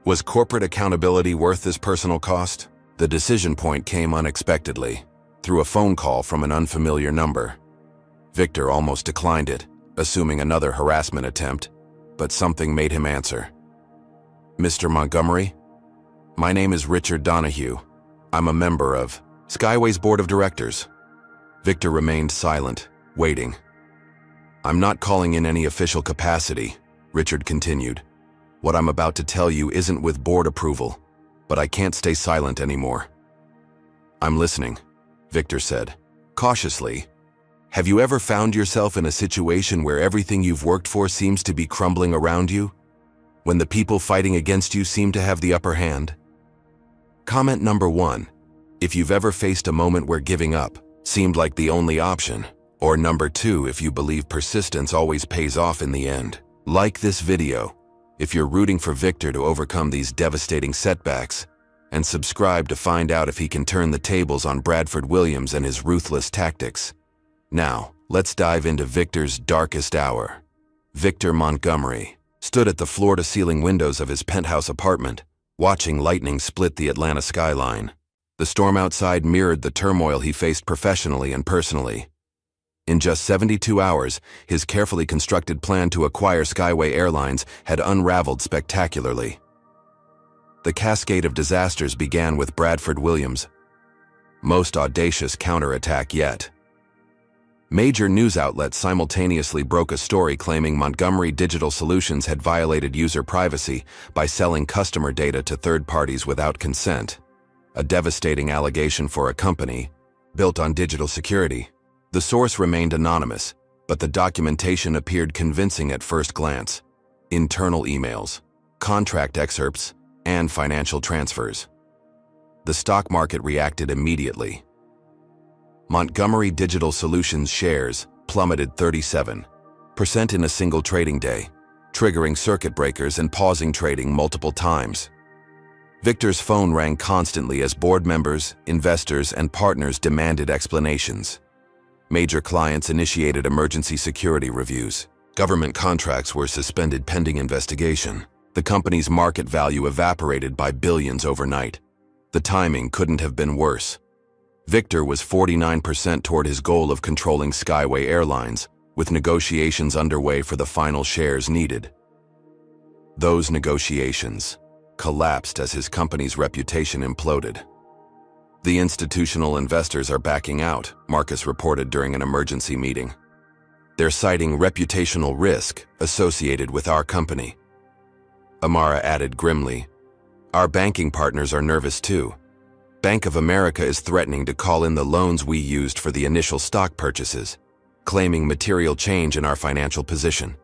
Was corporate accountability worth this personal cost? The decision point came unexpectedly, through a phone call from an unfamiliar number. Victor almost declined it, assuming another harassment attempt, but something made him answer. "Mr. Montgomery? My name is Richard Donahue. I'm a member of Skyway's board of directors." Victor remained silent, waiting. "I'm not calling in any official capacity," Richard continued. "What I'm about to tell you isn't with board approval, but I can't stay silent anymore." "I'm listening," Victor said, cautiously. "Have you ever found yourself in a situation where everything you've worked for seems to be crumbling around you? When the people fighting against you seem to have the upper hand?" Comment number 1. If you've ever faced a moment where giving up seemed like the only option. Or number 2, if you believe persistence always pays off in the end. Like this video if you're rooting for Victor to overcome these devastating setbacks, and subscribe to find out if he can turn the tables on Bradford Williams and his ruthless tactics. Now, let's dive into Victor's darkest hour. Victor Montgomery stood at the floor-to-ceiling windows of his penthouse apartment, watching lightning split the Atlanta skyline. The storm outside mirrored the turmoil he faced professionally and personally. In just 72 hours, his carefully constructed plan to acquire Skyway Airlines had unraveled spectacularly. The cascade of disasters began with Bradford Williams' most audacious counterattack yet. Major news outlets simultaneously broke a story claiming Montgomery Digital Solutions had violated user privacy by selling customer data to third parties without consent, a devastating allegation for a company built on digital security. The source remained anonymous, but the documentation appeared convincing at first glance. Internal emails, contract excerpts, and financial transfers. The stock market reacted immediately. Montgomery Digital Solutions shares plummeted 37% in a single trading day, triggering circuit breakers and pausing trading multiple times. Victor's phone rang constantly as board members, investors, and partners demanded explanations. Major clients initiated emergency security reviews. Government contracts were suspended pending investigation. The company's market value evaporated by billions overnight. The timing couldn't have been worse. Victor was 49% toward his goal of controlling Skyway Airlines, with negotiations underway for the final shares needed. Those negotiations collapsed as his company's reputation imploded. The institutional investors are backing out, Marcus reported during an emergency meeting. They're citing reputational risk associated with our company. Amara added grimly, "Our banking partners are nervous too. Bank of America is threatening to call in the loans we used for the initial stock purchases, claiming material change in our financial position."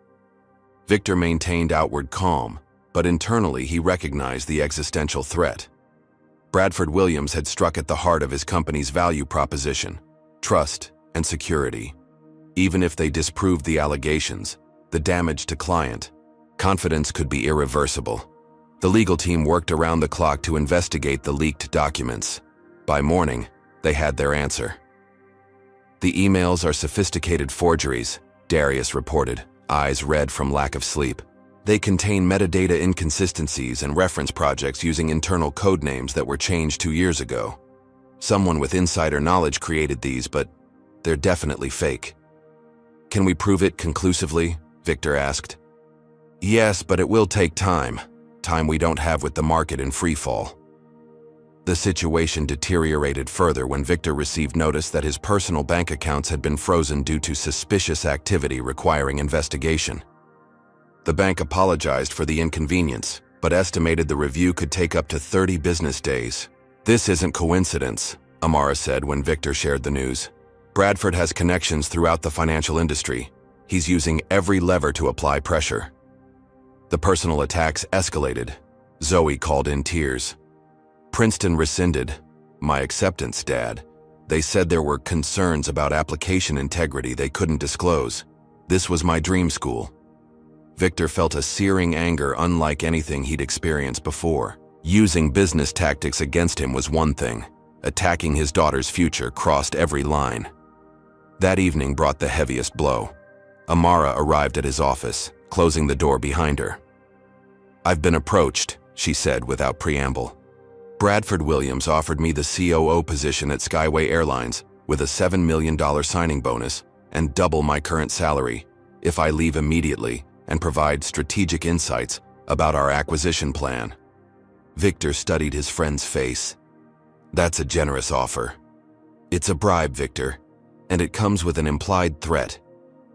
Victor maintained outward calm, but internally he recognized the existential threat. Bradford Williams had struck at the heart of his company's value proposition: trust and security. Even if they disproved the allegations, the damage to client confidence could be irreversible. The legal team worked around the clock to investigate the leaked documents. By morning, they had their answer. "The emails are sophisticated forgeries," Darius reported, eyes red from lack of sleep. "They contain metadata inconsistencies and reference projects using internal code names that were changed 2 years ago. Someone with insider knowledge created these, but they're definitely fake." "Can we prove it conclusively?" Victor asked. "Yes, but it will take time we don't have with the market in freefall." The situation deteriorated further when Victor received notice that his personal bank accounts had been frozen due to suspicious activity requiring investigation. The bank apologized for the inconvenience, but estimated the review could take up to 30 business days. "This isn't coincidence," Amara said when Victor shared the news. "Bradford has connections throughout the financial industry. He's using every lever to apply pressure." The personal attacks escalated. Zoe called in tears. "Princeton rescinded my acceptance, Dad. They said there were concerns about application integrity they couldn't disclose. This was my dream school." Victor felt a searing anger unlike anything he'd experienced before. Using business tactics against him was one thing. Attacking his daughter's future crossed every line. That evening brought the heaviest blow. Amara arrived at his office, closing the door behind her. "I've been approached," she said without preamble. "Bradford Williams offered me the COO position at Skyway Airlines with a $7 million signing bonus and double my current salary if I leave immediately and provide strategic insights about our acquisition plan." Victor studied his friend's face. "That's a generous offer." "It's a bribe, Victor, and it comes with an implied threat."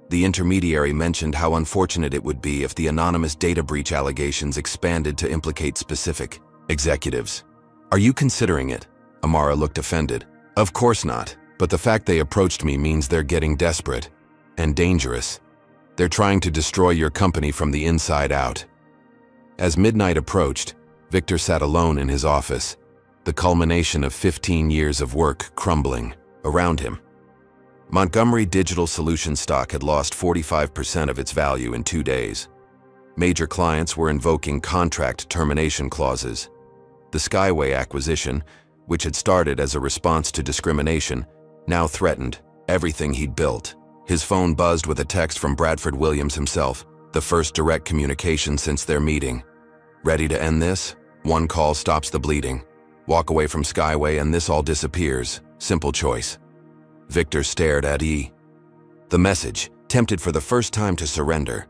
The intermediary mentioned how unfortunate it would be if the anonymous data breach allegations expanded to implicate specific executives. "Are you considering it?" Amara looked offended. "Of course not, but the fact they approached me means they're getting desperate and dangerous. They're trying to destroy your company from the inside out." As midnight approached, Victor sat alone in his office, the culmination of 15 years of work crumbling around him. Montgomery Digital Solutions stock had lost 45% of its value in 2 days. Major clients were invoking contract termination clauses. The Skyway acquisition, which had started as a response to discrimination, now threatened everything he'd built. His phone buzzed with a text from Bradford Williams himself, the first direct communication since their meeting. "Ready to end this? One call stops the bleeding. Walk away from Skyway and this all disappears. Simple choice." Victor stared at the message, tempted for the first time to surrender.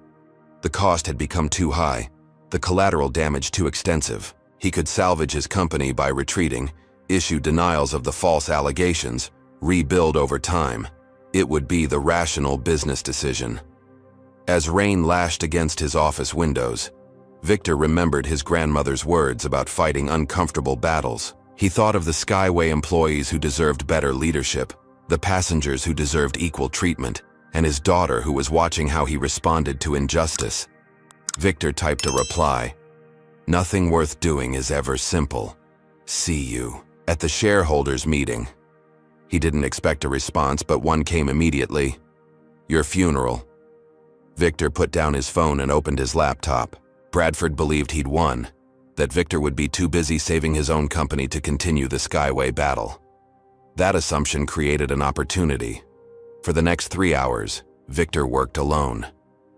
The cost had become too high, the collateral damage too extensive. He could salvage his company by retreating, issue denials of the false allegations, rebuild over time. It would be the rational business decision. As rain lashed against his office windows, Victor remembered his grandmother's words about fighting uncomfortable battles. He thought of the Skyway employees who deserved better leadership, the passengers who deserved equal treatment, and his daughter who was watching how he responded to injustice. Victor typed a reply. "Nothing worth doing is ever simple. See you at the shareholders' meeting." He didn't expect a response, but one came immediately. "Your funeral." Victor put down his phone and opened his laptop. Bradford believed he'd won, that Victor would be too busy saving his own company to continue the Skyway battle. That assumption created an opportunity. For the next 3 hours, Victor worked alone,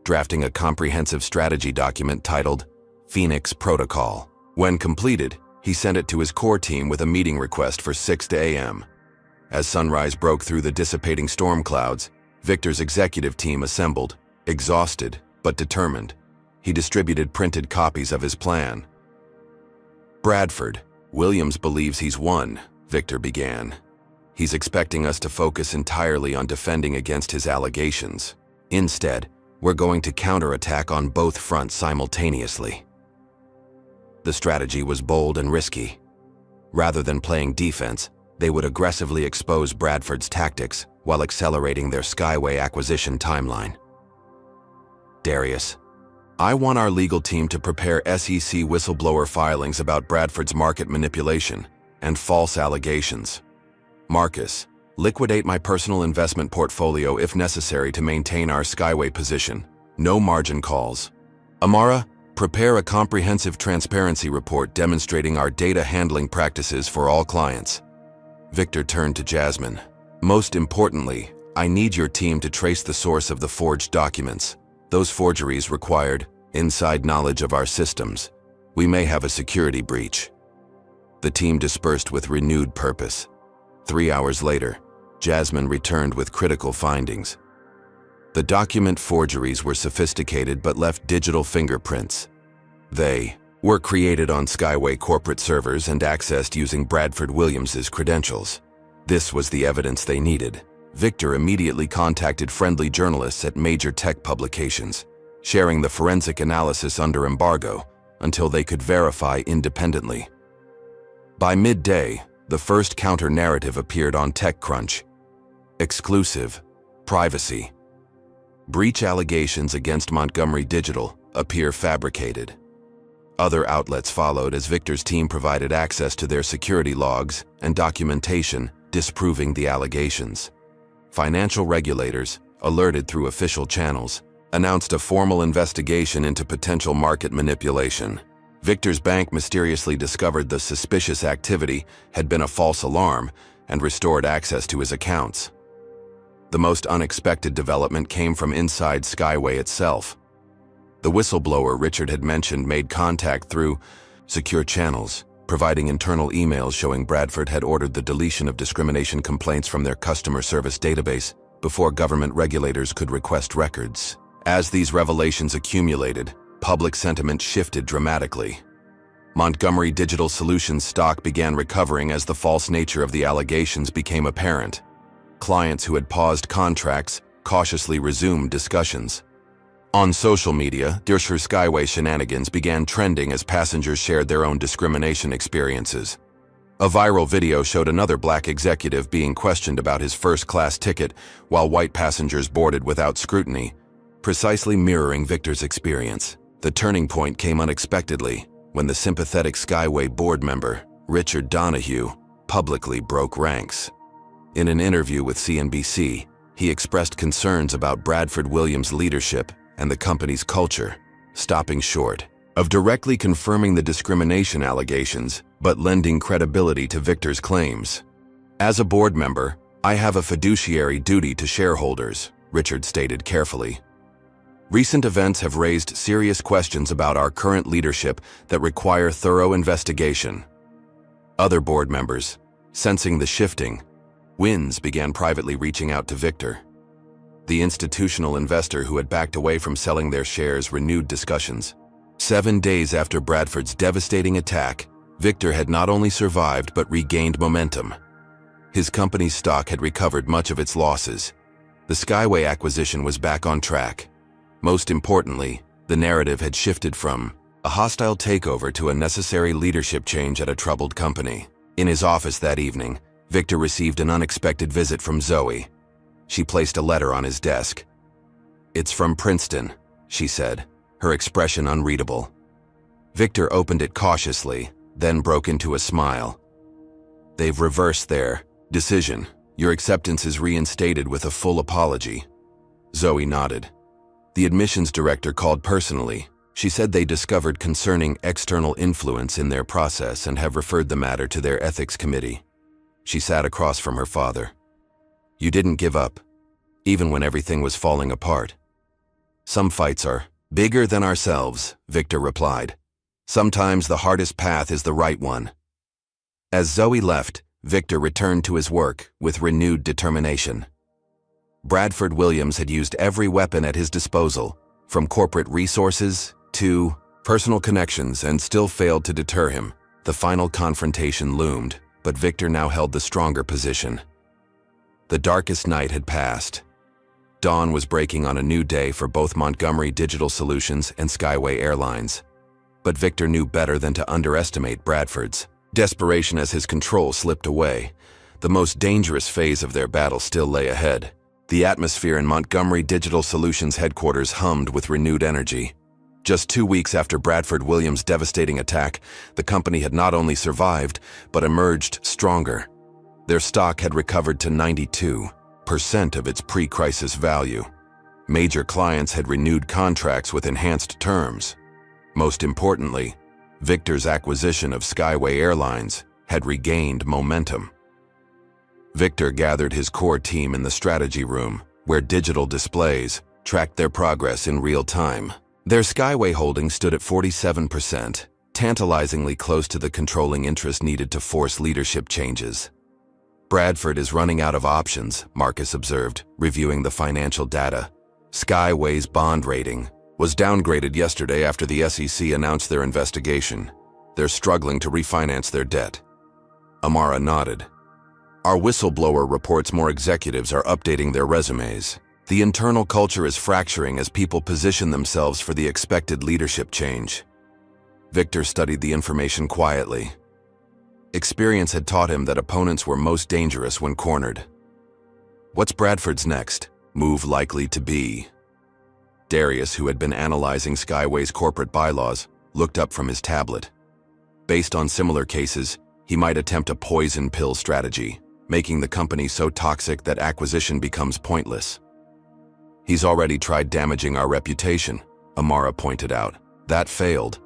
drafting a comprehensive strategy document titled Phoenix Protocol. When completed, he sent it to his core team with a meeting request for 6 a.m. As sunrise broke through the dissipating storm clouds, Victor's executive team assembled, exhausted but determined. He distributed printed copies of his plan. "Bradford, Williams believes he's won," Victor began. "He's expecting us to focus entirely on defending against his allegations. Instead, we're going to counterattack on both fronts simultaneously." The strategy was bold and risky. Rather than playing defense, they would aggressively expose Bradford's tactics while accelerating their Skyway acquisition timeline. "Darius, I want our legal team to prepare SEC whistleblower filings about Bradford's market manipulation and false allegations. Marcus, liquidate my personal investment portfolio if necessary to maintain our Skyway position. No margin calls. Amara, prepare a comprehensive transparency report demonstrating our data handling practices for all clients." Victor turned to Jasmine. "Most importantly, I need your team to trace the source of the forged documents. Those forgeries required inside knowledge of our systems. We may have a security breach." The team dispersed with renewed purpose. 3 hours later, Jasmine returned with critical findings. The document forgeries were sophisticated but left digital fingerprints. They were created on Skyway corporate servers and accessed using Bradford Williams's credentials. This was the evidence they needed. Victor immediately contacted friendly journalists at major tech publications, sharing the forensic analysis under embargo until they could verify independently. By midday, the first counter-narrative appeared on TechCrunch. Exclusive. Privacy. Breach allegations against Montgomery Digital appear fabricated. Other outlets followed as Victor's team provided access to their security logs and documentation disproving the allegations. Financial regulators, alerted through official channels, announced a formal investigation into potential market manipulation. Victor's bank mysteriously discovered the suspicious activity had been a false alarm and restored access to his accounts. The most unexpected development came from inside Skyway itself. The whistleblower Richard had mentioned made contact through secure channels, providing internal emails showing Bradford had ordered the deletion of discrimination complaints from their customer service database before government regulators could request records. As these revelations accumulated, public sentiment shifted dramatically. Montgomery Digital Solutions stock began recovering as the false nature of the allegations became apparent. Clients who had paused contracts cautiously resumed discussions. On social media, their Skyway shenanigans began trending as passengers shared their own discrimination experiences. A viral video showed another black executive being questioned about his first-class ticket while white passengers boarded without scrutiny, precisely mirroring Victor's experience. The turning point came unexpectedly when the sympathetic Skyway board member, Richard Donahue, publicly broke ranks. In an interview with CNBC, he expressed concerns about Bradford Williams' leadership and the company's culture, stopping short of directly confirming the discrimination allegations, but lending credibility to Victor's claims. "As a board member, I have a fiduciary duty to shareholders," Richard stated carefully. "Recent events have raised serious questions about our current leadership that require thorough investigation." Other board members, sensing the shifting winds, began privately reaching out to Victor. The institutional investor who had backed away from selling their shares renewed discussions. 7 days after Bradford's devastating attack, Victor had not only survived but regained momentum. His company's stock had recovered much of its losses. The Skyway acquisition was back on track. Most importantly, the narrative had shifted from a hostile takeover to a necessary leadership change at a troubled company. In his office that evening, Victor received an unexpected visit from Zoe. She placed a letter on his desk. "It's from Princeton," she said, her expression unreadable. Victor opened it cautiously, then broke into a smile. "They've reversed their decision. Your acceptance is reinstated with a full apology." Zoe nodded. The admissions director called personally. She said they discovered concerning external influence in their process and have referred the matter to their ethics committee. She sat across from her father. "You didn't give up, even when everything was falling apart." "Some fights are bigger than ourselves," Victor replied. "Sometimes the hardest path is the right one." As Zoe left, Victor returned to his work with renewed determination. Bradford Williams had used every weapon at his disposal, from corporate resources to personal connections, and still failed to deter him. The final confrontation loomed, but Victor now held the stronger position. The darkest night had passed. Dawn was breaking on a new day for both Montgomery Digital Solutions and Skyway Airlines. But Victor knew better than to underestimate Bradford's desperation as his control slipped away. The most dangerous phase of their battle still lay ahead. The atmosphere in Montgomery Digital Solutions headquarters hummed with renewed energy. Just 2 weeks after Bradford Williams' devastating attack, the company had not only survived, but emerged stronger. Their stock had recovered to 92% of its pre-crisis value. Major clients had renewed contracts with enhanced terms. Most importantly, Victor's acquisition of Skyway Airlines had regained momentum. Victor gathered his core team in the strategy room, where digital displays tracked their progress in real time. Their Skyway holdings stood at 47%, tantalizingly close to the controlling interest needed to force leadership changes. "Bradford is running out of options," Marcus observed, reviewing the financial data. Skyway's bond rating was downgraded yesterday after the SEC announced their investigation. They're struggling to refinance their debt. Amara nodded. "Our whistleblower reports more executives are updating their resumes. The internal culture is fracturing as people position themselves for the expected leadership change." Victor studied the information quietly. Experience had taught him that opponents were most dangerous when cornered. "What's Bradford's next move likely to be?" Darius, who had been analyzing Skyway's corporate bylaws, looked up from his tablet. Based on similar cases, he might attempt a poison pill strategy, making the company so toxic that acquisition becomes pointless. "He's already tried damaging our reputation," Amara pointed out. "That failed."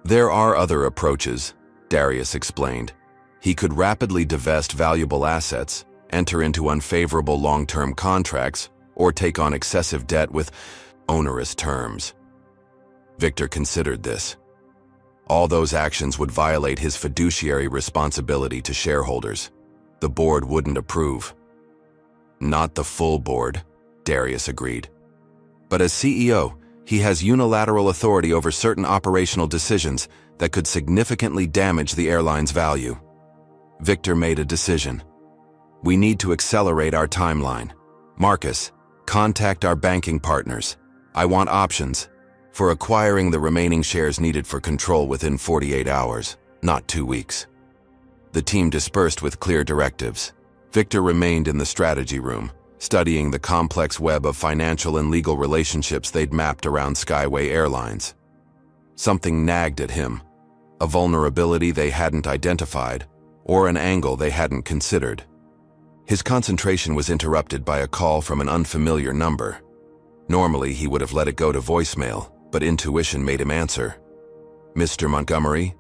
"There are other approaches," Darius explained. "He could rapidly divest valuable assets, enter into unfavorable long-term contracts, or take on excessive debt with onerous terms." Victor considered this. All those actions would violate his fiduciary responsibility to shareholders. The board wouldn't approve. "Not the full board," Darius agreed. "But as CEO, he has unilateral authority over certain operational decisions that could significantly damage the airline's value." Victor made a decision. "We need to accelerate our timeline. Marcus, contact our banking partners. I want options for acquiring the remaining shares needed for control within 48 hours, not 2 weeks." The team dispersed with clear directives. Victor remained in the strategy room, studying the complex web of financial and legal relationships they'd mapped around Skyway Airlines. Something nagged at him, a vulnerability they hadn't identified, or an angle they hadn't considered. His concentration was interrupted by a call from an unfamiliar number. Normally, he would have let it go to voicemail, but intuition made him answer. "Mr. Montgomery,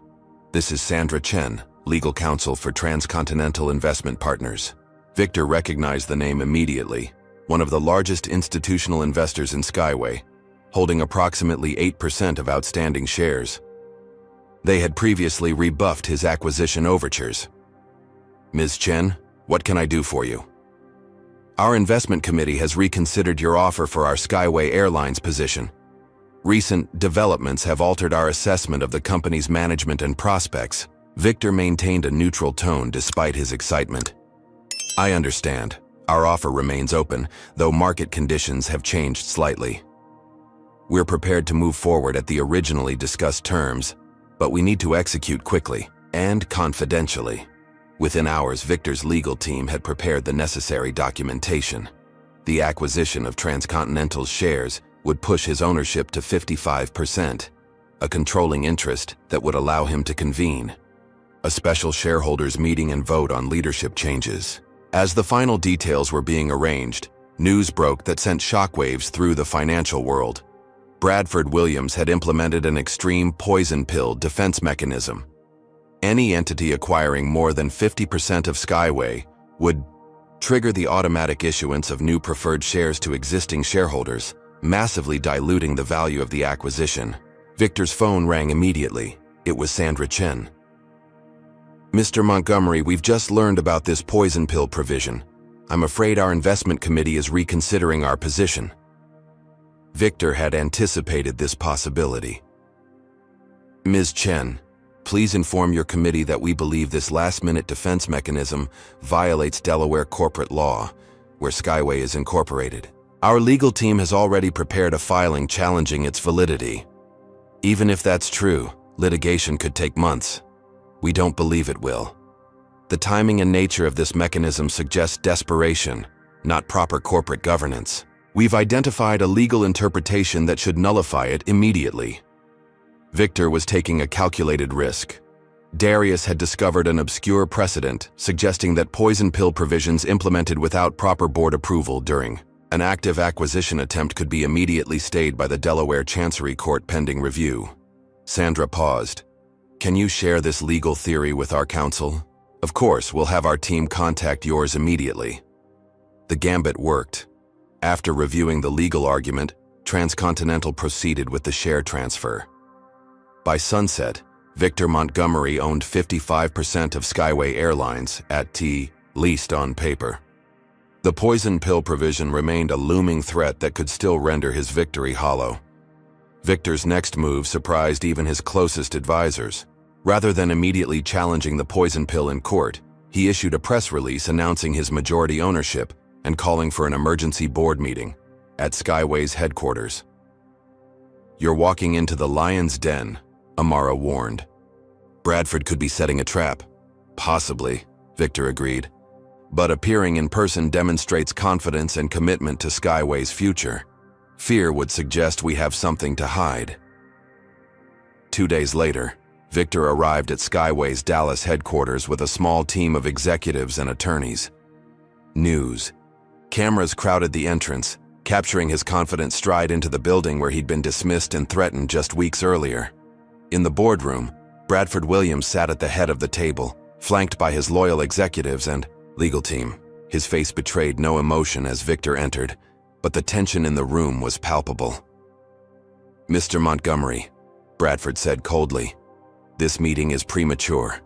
this is Sandra Chen, legal counsel for Transcontinental Investment Partners." Victor recognized the name immediately, one of the largest institutional investors in Skyway, holding approximately 8% of outstanding shares. They had previously rebuffed his acquisition overtures. "Ms. Chen, what can I do for you?" "Our investment committee has reconsidered your offer for our Skyway Airlines position. Recent developments have altered our assessment of the company's management and prospects. Victor maintained a neutral tone despite his excitement. I understand. Our offer remains open, though market conditions have changed slightly. We're prepared to move forward at the originally discussed terms, but we need to execute quickly and confidentially. Within hours, Victor's legal team had prepared the necessary documentation. The acquisition of Transcontinental's shares would push his ownership to 55%, a controlling interest that would allow him to convene a special shareholders meeting and vote on leadership changes. As the final details were being arranged, news broke that sent shockwaves through the financial world. Bradford Williams had implemented an extreme poison pill defense mechanism. Any entity acquiring more than 50% of Skyway would trigger the automatic issuance of new preferred shares to existing shareholders, massively diluting the value of the acquisition. Victor's phone rang immediately. It was Sandra Chen. Mr. Montgomery, we've just learned about this poison pill provision. I'm afraid our investment committee is reconsidering our position. Victor had anticipated this possibility. Ms. Chen, please inform your committee that we believe this last-minute defense mechanism violates Delaware corporate law, where Skyway is incorporated. Our legal team has already prepared a filing challenging its validity. Even if that's true, litigation could take months. We don't believe it will. The timing and nature of this mechanism suggests desperation, not proper corporate governance. We've identified a legal interpretation that should nullify it immediately. Victor was taking a calculated risk. Darius had discovered an obscure precedent suggesting that poison pill provisions implemented without proper board approval during an active acquisition attempt could be immediately stayed by the Delaware Chancery Court pending review. Sandra paused. Can you share this legal theory with our counsel? Of course, we'll have our team contact yours immediately. The gambit worked. After reviewing the legal argument, Transcontinental proceeded with the share transfer. By sunset, Victor Montgomery owned 55% of Skyway Airlines at least on paper. The poison pill provision remained a looming threat that could still render his victory hollow. Victor's next move surprised even his closest advisors. Rather than immediately challenging the poison pill in court, he issued a press release announcing his majority ownership and calling for an emergency board meeting at Skyway's headquarters. You're walking into the lion's den, Amara warned. Bradford could be setting a trap. Possibly, Victor agreed. But appearing in person demonstrates confidence and commitment to Skyway's future. Fear would suggest we have something to hide. 2 days later, Victor arrived at Skyway's Dallas headquarters with a small team of executives and attorneys. News. Cameras crowded the entrance, capturing his confident stride into the building where he'd been dismissed and threatened just weeks earlier. In the boardroom, Bradford Williams sat at the head of the table, flanked by his loyal executives and legal team. His face betrayed no emotion as Victor entered, but the tension in the room was palpable. Mr. Montgomery, Bradford said coldly, this meeting is premature.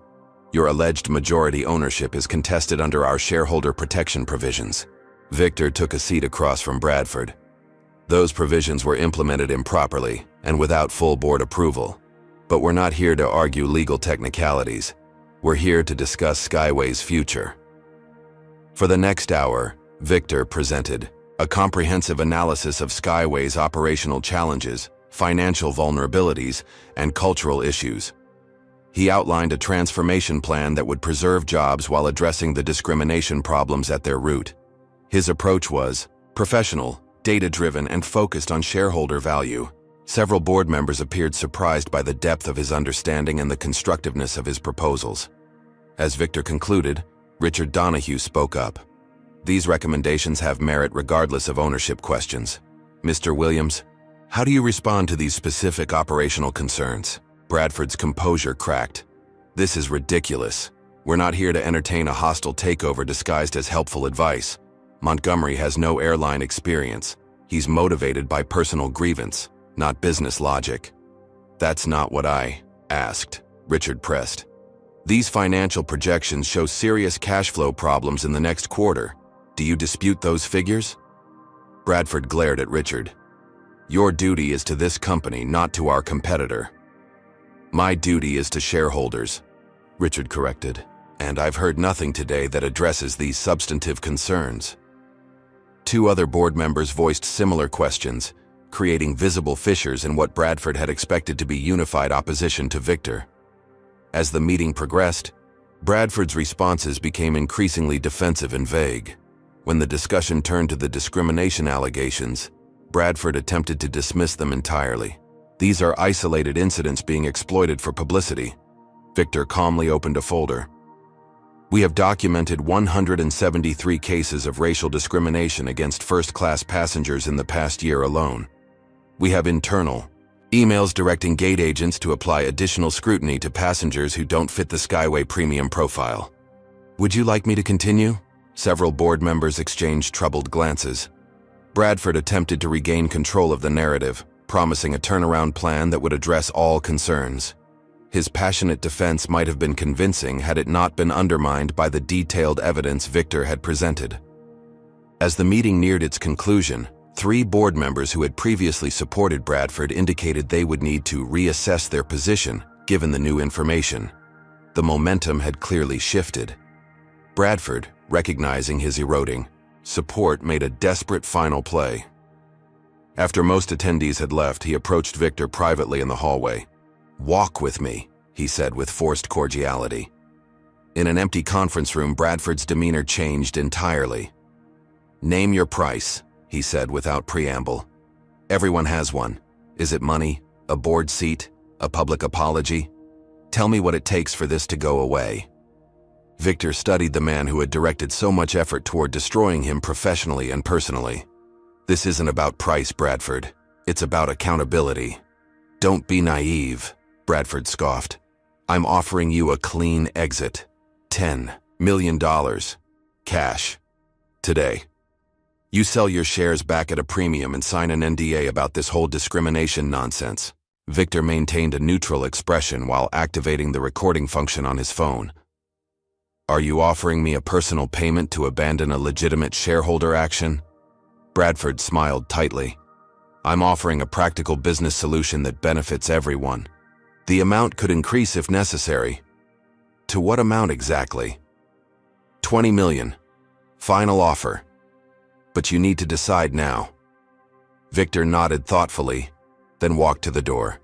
Your alleged majority ownership is contested under our shareholder protection provisions. Victor took a seat across from Bradford. Those provisions were implemented improperly and without full board approval. But we're not here to argue legal technicalities. We're here to discuss Skyway's future. For the next hour, Victor presented a comprehensive analysis of Skyway's operational challenges, financial vulnerabilities, and cultural issues. He outlined a transformation plan that would preserve jobs while addressing the discrimination problems at their root. His approach was professional, data-driven, and focused on shareholder value. Several board members appeared surprised by the depth of his understanding and the constructiveness of his proposals. As Victor concluded, Richard Donahue spoke up. These recommendations have merit regardless of ownership questions. Mr. Williams, how do you respond to these specific operational concerns? Bradford's composure cracked. This is ridiculous. We're not here to entertain a hostile takeover disguised as helpful advice. Montgomery has no airline experience. He's motivated by personal grievance, not business logic. That's not what I asked, Richard pressed. These financial projections show serious cash flow problems in the next quarter. Do you dispute those figures? Bradford glared at Richard. Your duty is to this company, not to our competitor. My duty is to shareholders. Richard corrected. And I've heard nothing today that addresses these substantive concerns. Two other board members voiced similar questions, creating visible fissures in what Bradford had expected to be unified opposition to Victor. As the meeting progressed, Bradford's responses became increasingly defensive and vague. When the discussion turned to the discrimination allegations, Bradford attempted to dismiss them entirely. These are isolated incidents being exploited for publicity. Victor calmly opened a folder. We have documented 173 cases of racial discrimination against first-class passengers in the past year alone. We have internal emails directing gate agents to apply additional scrutiny to passengers who don't fit the Skyway premium profile. Would you like me to continue? Several board members exchanged troubled glances. Bradford attempted to regain control of the narrative, promising a turnaround plan that would address all concerns. His passionate defense might have been convincing had it not been undermined by the detailed evidence Victor had presented. As the meeting neared its conclusion, 3 board members who had previously supported Bradford indicated they would need to reassess their position given the new information. The momentum had clearly shifted. Bradford, recognizing his eroding support, made a desperate final play. After most attendees had left, he approached Victor privately in the hallway. "Walk with me," he said with forced cordiality. In an empty conference room, Bradford's demeanor changed entirely. "Name your price," he said without preamble. "Everyone has one. Is it money, a board seat, a public apology? Tell me what it takes for this to go away." Victor studied the man who had directed so much effort toward destroying him professionally and personally. "This isn't about price, Bradford. It's about accountability." "Don't be naive," Bradford scoffed. "I'm offering you a clean exit. $10 million. Cash. Today. You sell your shares back at a premium and sign an NDA about this whole discrimination nonsense." Victor maintained a neutral expression while activating the recording function on his phone. "Are you offering me a personal payment to abandon a legitimate shareholder action?" Bradford smiled tightly. "I'm offering a practical business solution that benefits everyone. The amount could increase if necessary." "To what amount exactly?" $20 million. Final offer. But you need to decide now." Victor nodded thoughtfully, then walked to the door.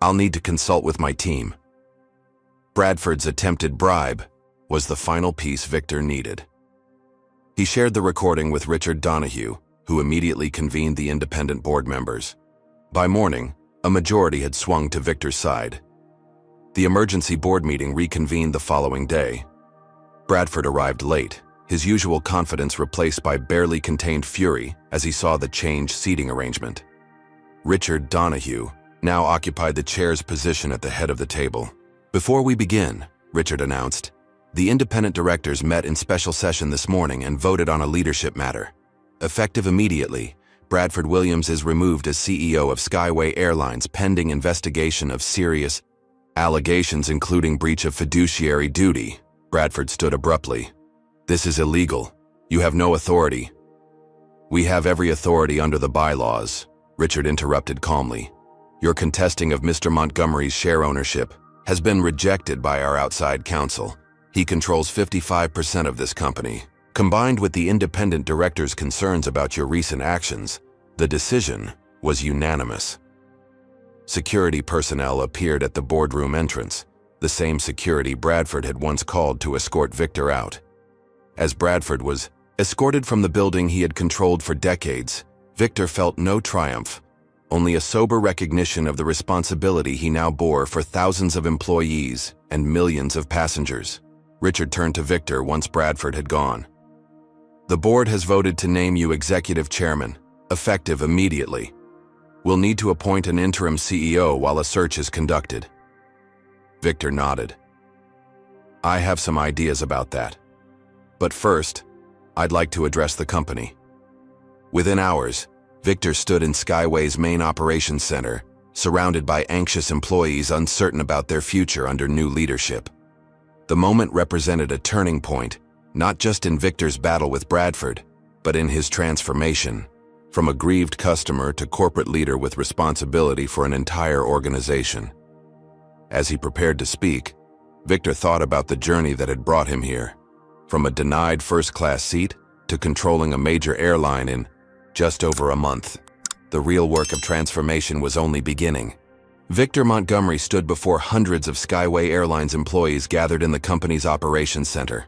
"I'll need to consult with my team." Bradford's attempted bribe was the final piece Victor needed. He shared the recording with Richard Donahue, who immediately convened the independent board members. By morning, a majority had swung to Victor's side. The emergency board meeting reconvened the following day. Bradford arrived late, his usual confidence replaced by barely contained fury as he saw the changed seating arrangement. Richard Donahue now occupied the chair's position at the head of the table. "Before we begin," Richard announced, "the independent directors met in special session this morning and voted on a leadership matter. Effective immediately, Bradford Williams is removed as CEO of Skyway Airlines pending investigation of serious allegations including breach of fiduciary duty." Bradford stood abruptly. "This is illegal. You have no authority." "We have every authority under the bylaws," Richard interrupted calmly. "Your contesting of Mr. Montgomery's share ownership has been rejected by our outside counsel. He controls 55% of this company. Combined with the independent director's concerns about your recent actions, the decision was unanimous." Security personnel appeared at the boardroom entrance, the same security Bradford had once called to escort Victor out. As Bradford was escorted from the building he had controlled for decades, Victor felt no triumph, only a sober recognition of the responsibility he now bore for thousands of employees and millions of passengers. Richard turned to Victor once Bradford had gone. "The board has voted to name you executive chairman, effective immediately. We'll need to appoint an interim CEO while a search is conducted." Victor nodded. "I have some ideas about that. But first, I'd like to address the company." Within hours, Victor stood in Skyway's main operations center, surrounded by anxious employees uncertain about their future under new leadership. The moment represented a turning point, not just in Victor's battle with Bradford, but in his transformation, from a grieved customer to corporate leader with responsibility for an entire organization. As he prepared to speak, Victor thought about the journey that had brought him here, from a denied first-class seat to controlling a major airline in just over a month. The real work of transformation was only beginning. Victor Montgomery stood before hundreds of Skyway Airlines employees gathered in the company's operations center.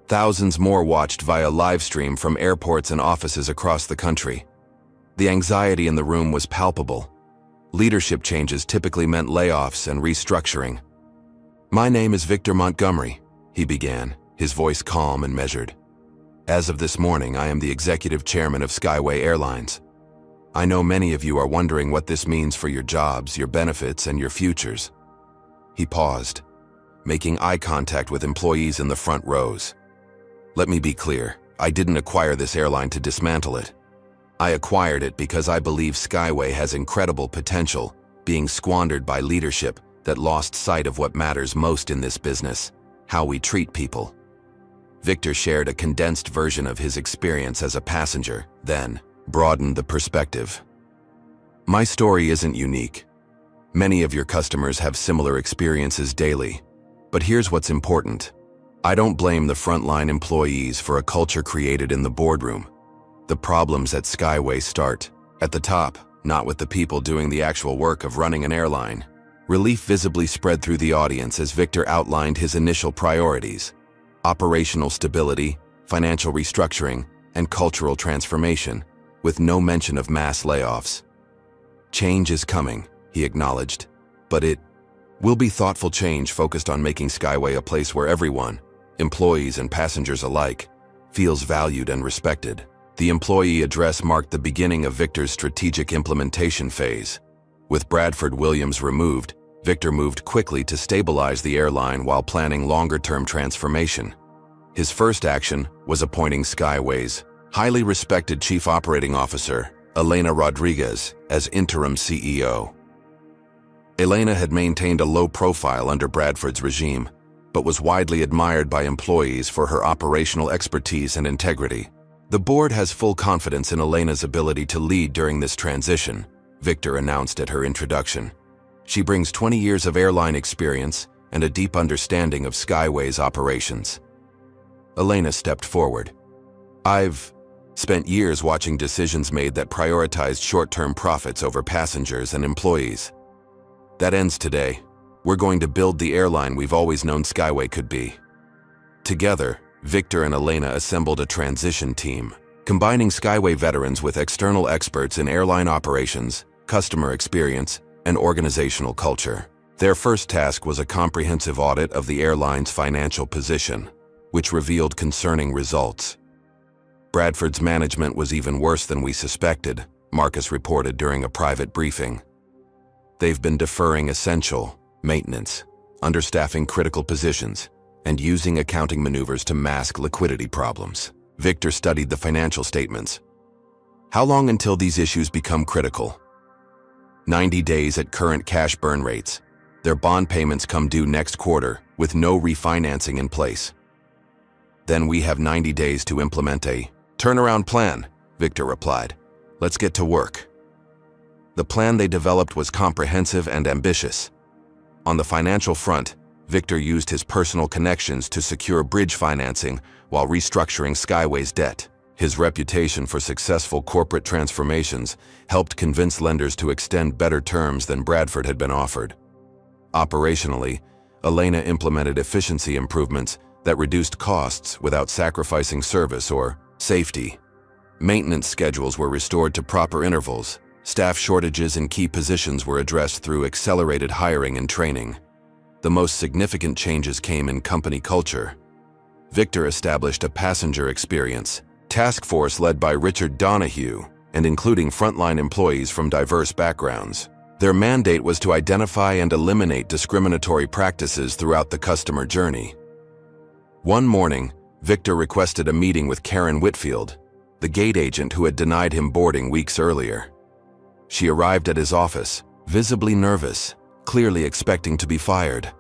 Thousands more watched via live stream from airports and offices across the country. The anxiety in the room was palpable. Leadership changes typically meant layoffs and restructuring. "My name is Victor Montgomery," he began, his voice calm and measured. "As of this morning, I am the executive chairman of Skyway Airlines. I know many of you are wondering what this means for your jobs, your benefits, and your futures." He paused, making eye contact with employees in the front rows. "Let me be clear, I didn't acquire this airline to dismantle it. I acquired it because I believe Skyway has incredible potential, being squandered by leadership that lost sight of what matters most in this business, how we treat people." Victor shared a condensed version of his experience as a passenger, then broadened the perspective. "My story isn't unique. Many of your customers have similar experiences daily. But here's what's important. I don't blame the frontline employees for a culture created in the boardroom. The problems at Skyway start at the top, not with the people doing the actual work of running an airline." Relief visibly spread through the audience as Victor outlined his initial priorities: operational stability, financial restructuring, and cultural transformation, with no mention of mass layoffs. "Change is coming," he acknowledged, "but it will be thoughtful change focused on making Skyway a place where everyone, employees and passengers alike, feels valued and respected." The employee address marked the beginning of Victor's strategic implementation phase. With Bradford Williams removed, Victor moved quickly to stabilize the airline while planning longer-term transformation. His first action was appointing Skyway's highly respected Chief Operating Officer, Elena Rodriguez, as interim CEO. Elena had maintained a low profile under Bradford's regime, but was widely admired by employees for her operational expertise and integrity. "The board has full confidence in Elena's ability to lead during this transition," Victor announced at her introduction. "She brings 20 years of airline experience and a deep understanding of Skyway's operations." Elena stepped forward. "I've spent years watching decisions made that prioritized short-term profits over passengers and employees. That ends today. We're going to build the airline we've always known Skyway could be." Together, Victor and Elena assembled a transition team, combining Skyway veterans with external experts in airline operations, customer experience, and organizational culture. Their first task was a comprehensive audit of the airline's financial position, which revealed concerning results. "Bradford's management was even worse than we suspected," Marcus reported during a private briefing. "They've been deferring essential maintenance, understaffing critical positions, and using accounting maneuvers to mask liquidity problems." Victor studied the financial statements. "How long until these issues become critical?" 90 days at current cash burn rates. Their bond payments come due next quarter, with no refinancing in place. "Then we have 90 days to implement a turnaround plan," Victor replied. "Let's get to work." The plan they developed was comprehensive and ambitious. On the financial front, Victor used his personal connections to secure bridge financing while restructuring Skyway's debt. His reputation for successful corporate transformations helped convince lenders to extend better terms than Bradford had been offered. Operationally, Elena implemented efficiency improvements that reduced costs without sacrificing service or safety. Maintenance schedules were restored to proper intervals. Staff shortages in key positions were addressed through accelerated hiring and training. The most significant changes came in company culture. Victor established a passenger experience task force led by Richard Donahue and including frontline employees from diverse backgrounds. Their mandate was to identify and eliminate discriminatory practices throughout the customer journey. One morning, Victor requested a meeting with Karen Whitfield, the gate agent who had denied him boarding weeks earlier. She arrived at his office, visibly nervous, clearly expecting to be fired.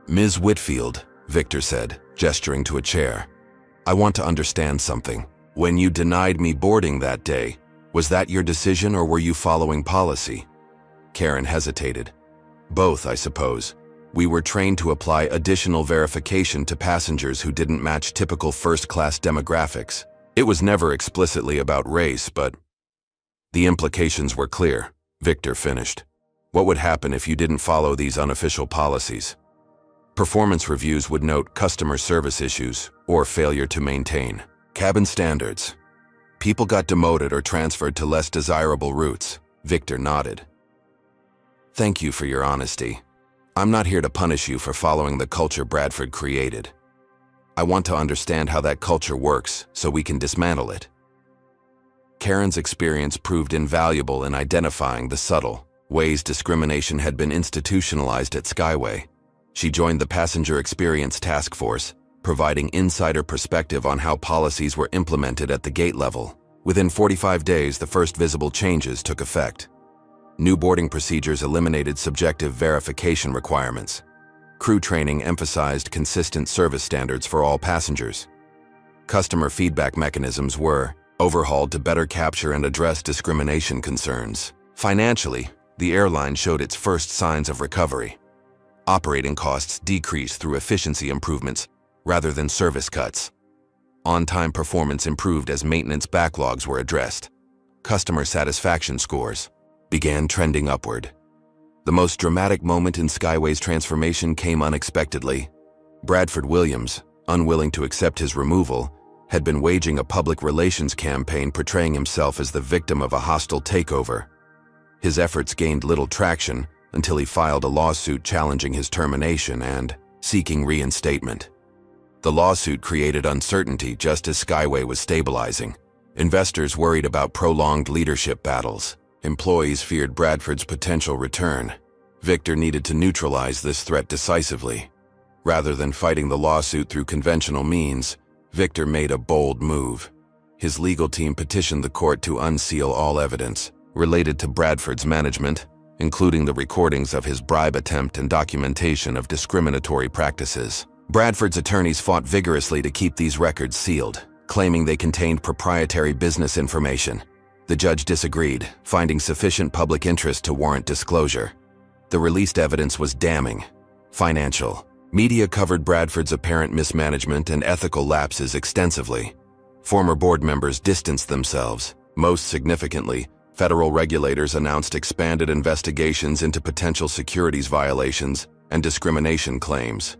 "Ms. Whitfield," Victor said, gesturing to a chair, "I want to understand something. When you denied me boarding that day, was that your decision or were you following policy?" Karen hesitated. "Both, I suppose. We were trained to apply additional verification to passengers who didn't match typical first-class demographics. It was never explicitly about race, but the implications were clear. Victor finished. What would happen if you didn't follow these unofficial policies? Performance reviews would note customer service issues or failure to maintain cabin standards. People got demoted or transferred to less desirable routes. Victor nodded. Thank you for your honesty. I'm not here to punish you for following the culture Bradford created. I want to understand how that culture works so we can dismantle it. Karen's experience proved invaluable in identifying the subtle ways discrimination had been institutionalized at Skyway. She joined the Passenger Experience Task Force, providing insider perspective on how policies were implemented at the gate level. Within 45 days, the first visible changes took effect. New boarding procedures eliminated subjective verification requirements. Crew training emphasized consistent service standards for all passengers. Customer feedback mechanisms were overhauled to better capture and address discrimination concerns. Financially, the airline showed its first signs of recovery. Operating costs decreased through efficiency improvements rather than service cuts. On-time performance improved as maintenance backlogs were addressed. Customer satisfaction scores began trending upward. The most dramatic moment in Skyway's transformation came unexpectedly. Bradford Williams, unwilling to accept his removal, had been waging a public relations campaign portraying himself as the victim of a hostile takeover. His efforts gained little traction until he filed a lawsuit challenging his termination and seeking reinstatement. The lawsuit created uncertainty just as Skyway was stabilizing. Investors worried about prolonged leadership battles. Employees feared Bradford's potential return. Victor needed to neutralize this threat decisively. Rather than fighting the lawsuit through conventional means, Victor made a bold move. His legal team petitioned the court to unseal all evidence related to Bradford's management, including the recordings of his bribe attempt and documentation of discriminatory practices. Bradford's attorneys fought vigorously to keep these records sealed, claiming they contained proprietary business information. The judge disagreed, finding sufficient public interest to warrant disclosure. The released evidence was damning. Financial. Media covered Bradford's apparent mismanagement and ethical lapses extensively. Former board members distanced themselves. Most significantly, federal regulators announced expanded investigations into potential securities violations and discrimination claims.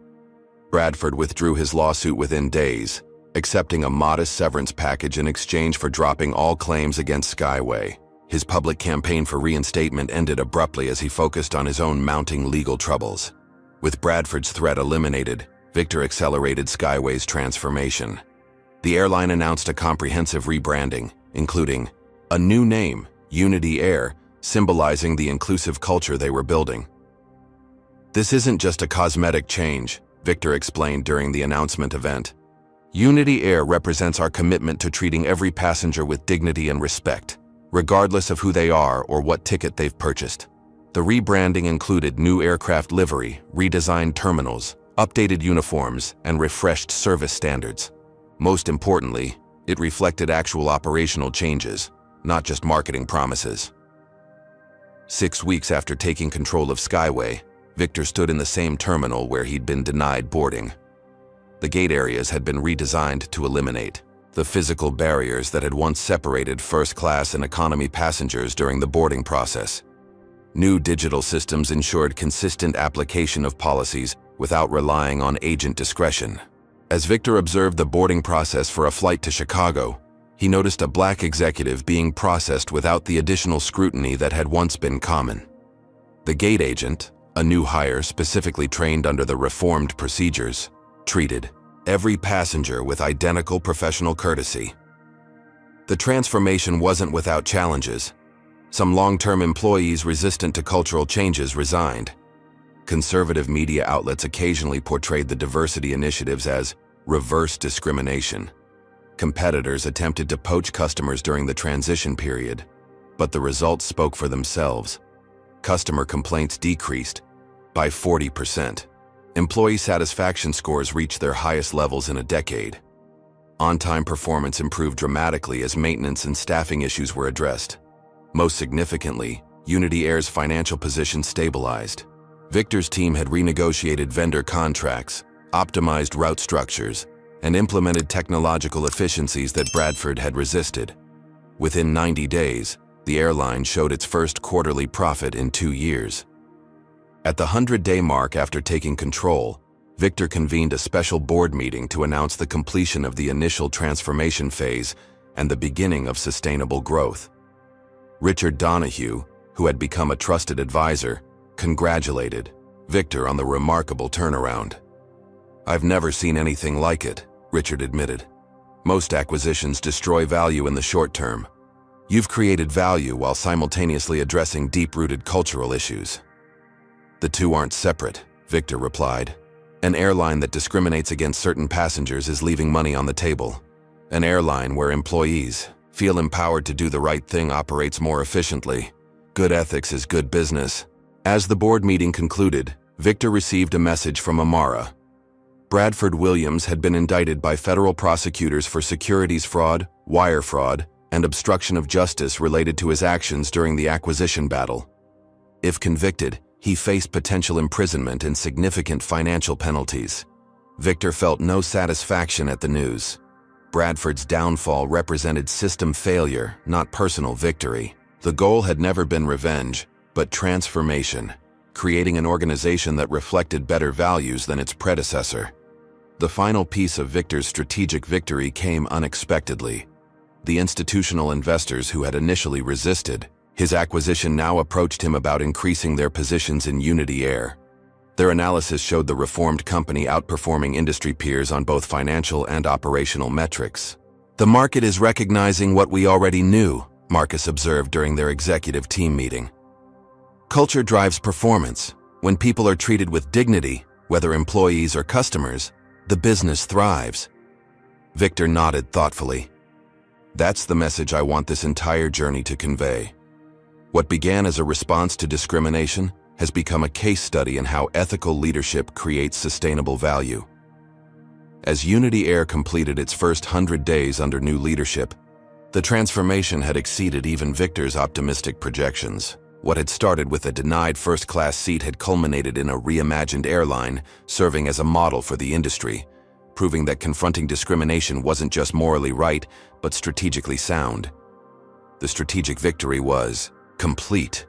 Bradford withdrew his lawsuit within days, accepting a modest severance package in exchange for dropping all claims against Skyway. His public campaign for reinstatement ended abruptly as he focused on his own mounting legal troubles. With Bradford's threat eliminated, Victor accelerated Skyway's transformation. The airline announced a comprehensive rebranding, including a new name, Unity Air, symbolizing the inclusive culture they were building. This isn't just a cosmetic change, Victor explained during the announcement event. Unity Air represents our commitment to treating every passenger with dignity and respect, regardless of who they are or what ticket they've purchased. The rebranding included new aircraft livery, redesigned terminals, updated uniforms, and refreshed service standards. Most importantly, it reflected actual operational changes, not just marketing promises. 6 weeks after taking control of Skyway, Victor stood in the same terminal where he'd been denied boarding. The gate areas had been redesigned to eliminate the physical barriers that had once separated first-class and economy passengers during the boarding process. New digital systems ensured consistent application of policies without relying on agent discretion. As Victor observed the boarding process for a flight to Chicago, he noticed a black executive being processed without the additional scrutiny that had once been common. The gate agent, a new hire specifically trained under the reformed procedures, treated every passenger with identical professional courtesy. The transformation wasn't without challenges. Some long-term employees resistant to cultural changes resigned. Conservative media outlets occasionally portrayed the diversity initiatives as reverse discrimination. Competitors attempted to poach customers during the transition period, but the results spoke for themselves. Customer complaints decreased by 40%. Employee satisfaction scores reached their highest levels in a decade. On-time performance improved dramatically as maintenance and staffing issues were addressed. Most significantly, Unity Air's financial position stabilized. Victor's team had renegotiated vendor contracts, optimized route structures, and implemented technological efficiencies that Bradford had resisted. Within 90 days, the airline showed its first quarterly profit in 2 years. At the 100-day mark after taking control, Victor convened a special board meeting to announce the completion of the initial transformation phase and the beginning of sustainable growth. Richard Donahue, who had become a trusted advisor, congratulated Victor on the remarkable turnaround. "I've never seen anything like it," Richard admitted. "Most acquisitions destroy value in the short term. You've created value while simultaneously addressing deep-rooted cultural issues." "The two aren't separate," Victor replied. "An airline that discriminates against certain passengers is leaving money on the table. An airline where employees feel empowered to do the right thing operates more efficiently. Good ethics is good business." As the board meeting concluded, Victor received a message from Amara. Bradford Williams had been indicted by federal prosecutors for securities fraud, wire fraud, and obstruction of justice related to his actions during the acquisition battle. If convicted, he faced potential imprisonment and significant financial penalties. Victor felt no satisfaction at the news. Bradford's downfall represented system failure, not personal victory. The goal had never been revenge, but transformation, creating an organization that reflected better values than its predecessor. The final piece of Victor's strategic victory came unexpectedly. The institutional investors who had initially resisted his acquisition now approached him about increasing their positions in Unity Air. Their analysis showed the reformed company outperforming industry peers on both financial and operational metrics. "The market is recognizing what we already knew," Marcus observed during their executive team meeting. "Culture drives performance. When people are treated with dignity, whether employees or customers, the business thrives." Victor nodded thoughtfully. "That's the message I want this entire journey to convey. What began as a response to discrimination has become a case study in how ethical leadership creates sustainable value." As Unity Air completed its first 100 days under new leadership, the transformation had exceeded even Victor's optimistic projections. What had started with a denied first-class seat had culminated in a reimagined airline, serving as a model for the industry, proving that confronting discrimination wasn't just morally right, but strategically sound. The strategic victory was complete.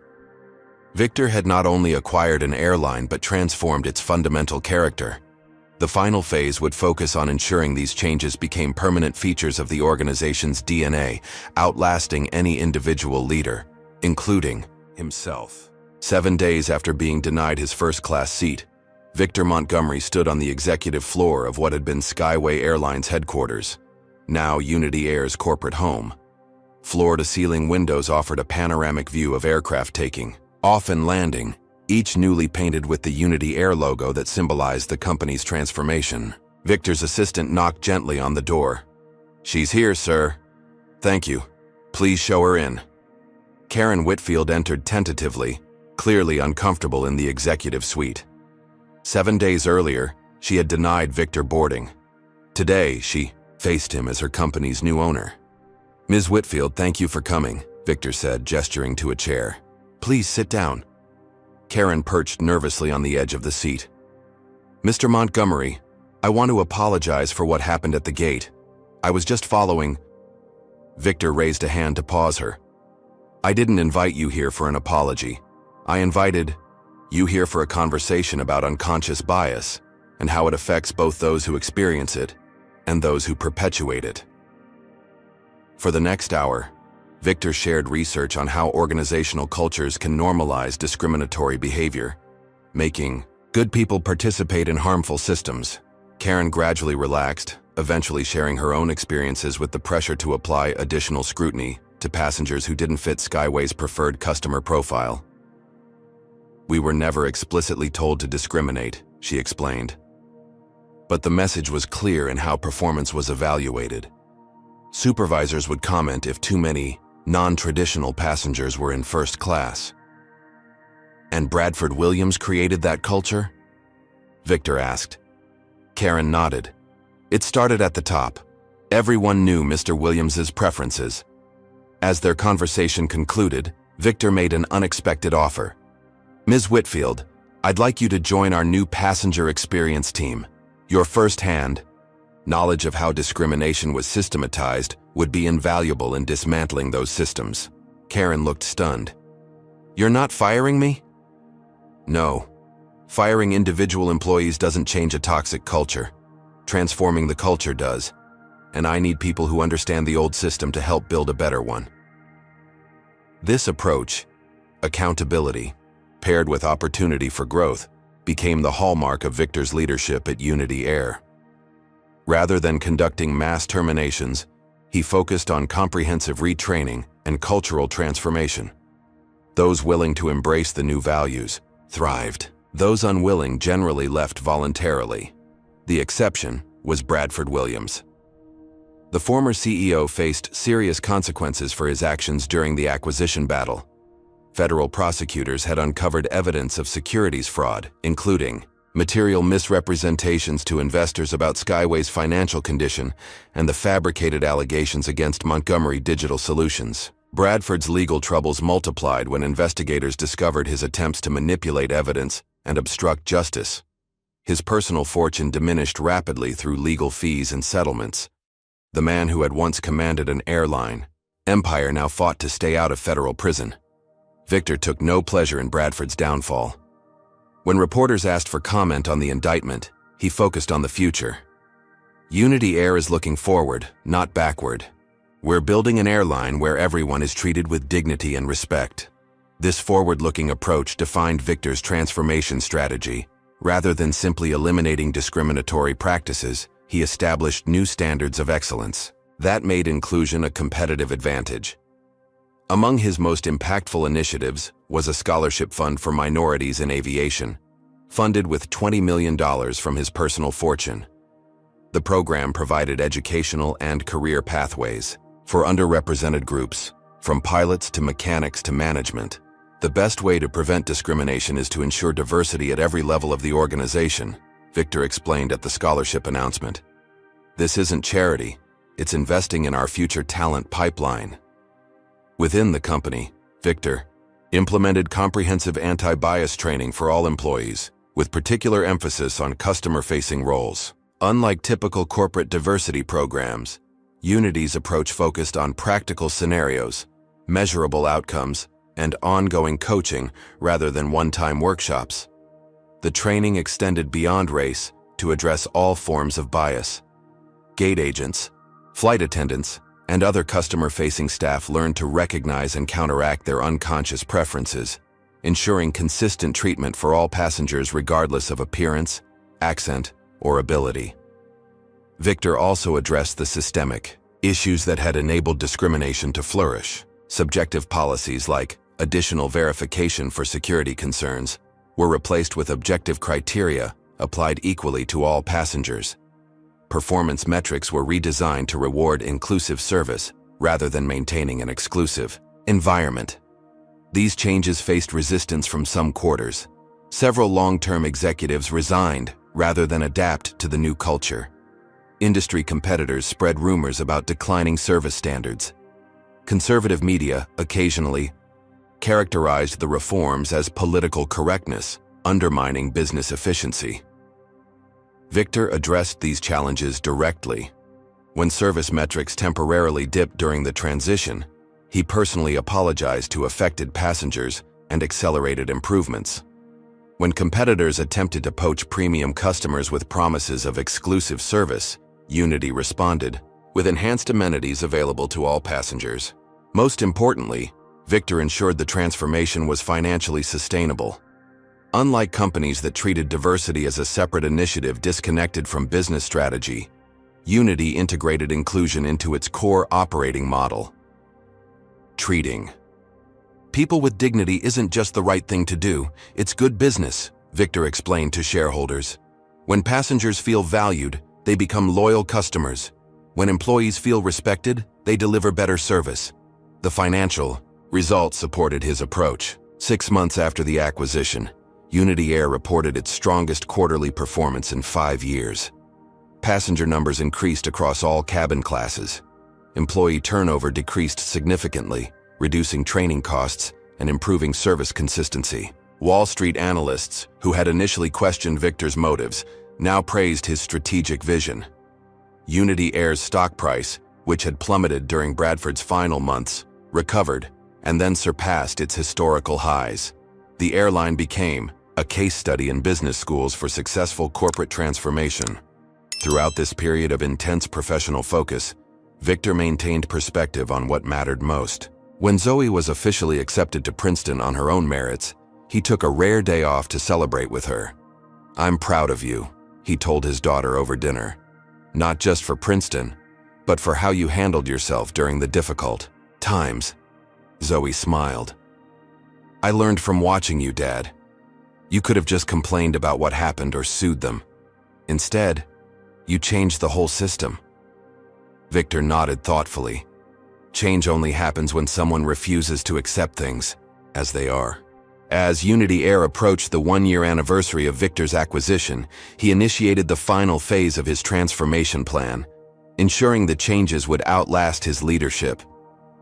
Victor had not only acquired an airline but transformed its fundamental character. The final phase would focus on ensuring these changes became permanent features of the organization's DNA, outlasting any individual leader, including himself. 7 days after being denied his first-class seat, Victor Montgomery stood on the executive floor of what had been Skyway Airlines headquarters, now Unity Air's corporate home. Floor-to-ceiling windows offered a panoramic view of aircraft taking off and landing, each newly painted with the Unity Air logo that symbolized the company's transformation. Victor's assistant knocked gently on the door. "She's here, sir." "Thank you. Please show her in." Karen Whitfield entered tentatively, clearly uncomfortable in the executive suite. 7 days earlier, she had denied Victor boarding. Today, she faced him as her company's new owner. "Ms. Whitfield, thank you for coming," Victor said, gesturing to a chair. "Please sit down." Karen perched nervously on the edge of the seat. "Mr. Montgomery, I want to apologize for what happened at the gate. I was just following." Victor raised a hand to pause her. "I didn't invite you here for an apology. I invited you here for a conversation about unconscious bias and how it affects both those who experience it and those who perpetuate it." For the next hour, Victor shared research on how organizational cultures can normalize discriminatory behavior, making good people participate in harmful systems. Karen gradually relaxed, eventually sharing her own experiences with the pressure to apply additional scrutiny to passengers who didn't fit Skyway's preferred customer profile. "We were never explicitly told to discriminate," she explained. But the message was clear in how performance was evaluated. Supervisors would comment if too many non-traditional passengers were in first class. "And Bradford Williams created that culture?" Victor asked. Karen nodded. "It started at the top. Everyone knew Mr. Williams's preferences." As their conversation concluded, Victor made an unexpected offer. "Ms. Whitfield, I'd like you to join our new passenger experience team. Your first-hand knowledge of how discrimination was systematized would be invaluable in dismantling those systems." Karen looked stunned. "You're not firing me?" "No. Firing individual employees doesn't change a toxic culture. Transforming the culture does. And I need people who understand the old system to help build a better one." This approach, accountability, paired with opportunity for growth, became the hallmark of Victor's leadership at Unity Air. Rather than conducting mass terminations, he focused on comprehensive retraining and cultural transformation. Those willing to embrace the new values thrived. Those unwilling generally left voluntarily. The exception was Bradford Williams. The former CEO faced serious consequences for his actions during the acquisition battle. Federal prosecutors had uncovered evidence of securities fraud, including material misrepresentations to investors about Skyway's financial condition and the fabricated allegations against Montgomery Digital Solutions. Bradford's legal troubles multiplied when investigators discovered his attempts to manipulate evidence and obstruct justice. His personal fortune diminished rapidly through legal fees and settlements. The man who had once commanded an airline empire now fought to stay out of federal prison. Victor took no pleasure in Bradford's downfall. When reporters asked for comment on the indictment, he focused on the future. Unity Air is looking forward, not backward. We're building an airline where everyone is treated with dignity and respect. This forward-looking approach defined Victor's transformation strategy. Rather than simply eliminating discriminatory practices, he established new standards of excellence. That made inclusion a competitive advantage. Among his most impactful initiatives was a scholarship fund for minorities in aviation, funded with $20 million from his personal fortune. The program provided educational and career pathways for underrepresented groups, from pilots to mechanics to management. The best way to prevent discrimination is to ensure diversity at every level of the organization, Victor explained at the scholarship announcement. This isn't charity, it's investing in our future talent pipeline. Within the company, Victor implemented comprehensive anti-bias training for all employees, with particular emphasis on customer-facing roles. Unlike typical corporate diversity programs, Unity's approach focused on practical scenarios, measurable outcomes, and ongoing coaching rather than one-time workshops. The training extended beyond race to address all forms of bias. Gate agents, flight attendants, and other customer-facing staff learned to recognize and counteract their unconscious preferences, ensuring consistent treatment for all passengers regardless of appearance, accent, or ability. Victor also addressed the systemic issues that had enabled discrimination to flourish. Subjective policies like additional verification for security concerns were replaced with objective criteria applied equally to all passengers. Performance metrics were redesigned to reward inclusive service rather than maintaining an exclusive environment. These changes faced resistance from some quarters. Several long-term executives resigned rather than adapt to the new culture. Industry competitors spread rumors about declining service standards. Conservative media occasionally characterized the reforms as political correctness, undermining business efficiency. Victor addressed these challenges directly. When service metrics temporarily dipped during the transition, he personally apologized to affected passengers and accelerated improvements. When competitors attempted to poach premium customers with promises of exclusive service, Unity responded, with enhanced amenities available to all passengers. Most importantly, Victor ensured the transformation was financially sustainable. Unlike companies that treated diversity as a separate initiative disconnected from business strategy, Unity integrated inclusion into its core operating model. Treating people with dignity isn't just the right thing to do, it's good business, Victor explained to shareholders. When passengers feel valued, they become loyal customers. When employees feel respected, they deliver better service. The financial results supported his approach. 6 months after the acquisition, Unity Air reported its strongest quarterly performance in 5 years. Passenger numbers increased across all cabin classes. Employee turnover decreased significantly, reducing training costs and improving service consistency. Wall Street analysts, who had initially questioned Victor's motives, now praised his strategic vision. Unity Air's stock price, which had plummeted during Bradford's final months, recovered and then surpassed its historical highs. The airline became a case study in business schools for successful corporate transformation. Throughout this period of intense professional focus, Victor maintained perspective on what mattered most. When Zoe was officially accepted to Princeton on her own merits, he took a rare day off to celebrate with her. "I'm proud of you," he told his daughter over dinner. "Not just for Princeton, but for how you handled yourself during the difficult times." Zoe smiled. "I learned from watching you, Dad. You could have just complained about what happened or sued them. Instead, you changed the whole system." Victor nodded thoughtfully. Change only happens when someone refuses to accept things as they are. As Unity Air approached the one-year anniversary of Victor's acquisition, he initiated the final phase of his transformation plan, ensuring the changes would outlast his leadership.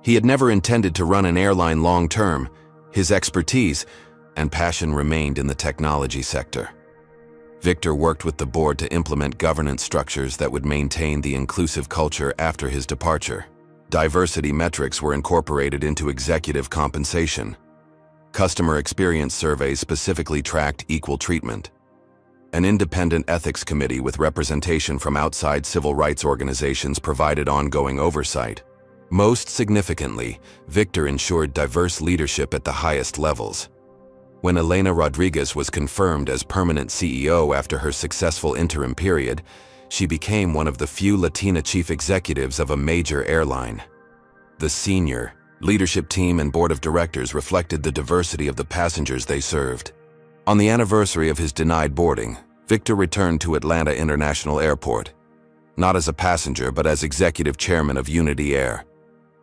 He had never intended to run an airline long-term. His expertise and passion remained in the technology sector. Victor worked with the board to implement governance structures that would maintain the inclusive culture after his departure. Diversity metrics were incorporated into executive compensation. Customer experience surveys specifically tracked equal treatment. An independent ethics committee with representation from outside civil rights organizations provided ongoing oversight. Most significantly, Victor ensured diverse leadership at the highest levels. When Elena Rodriguez was confirmed as permanent CEO after her successful interim period, she became one of the few Latina chief executives of a major airline. The senior leadership team and board of directors reflected the diversity of the passengers they served. On the anniversary of his denied boarding, Victor returned to Atlanta International Airport, not as a passenger but as executive chairman of Unity Air.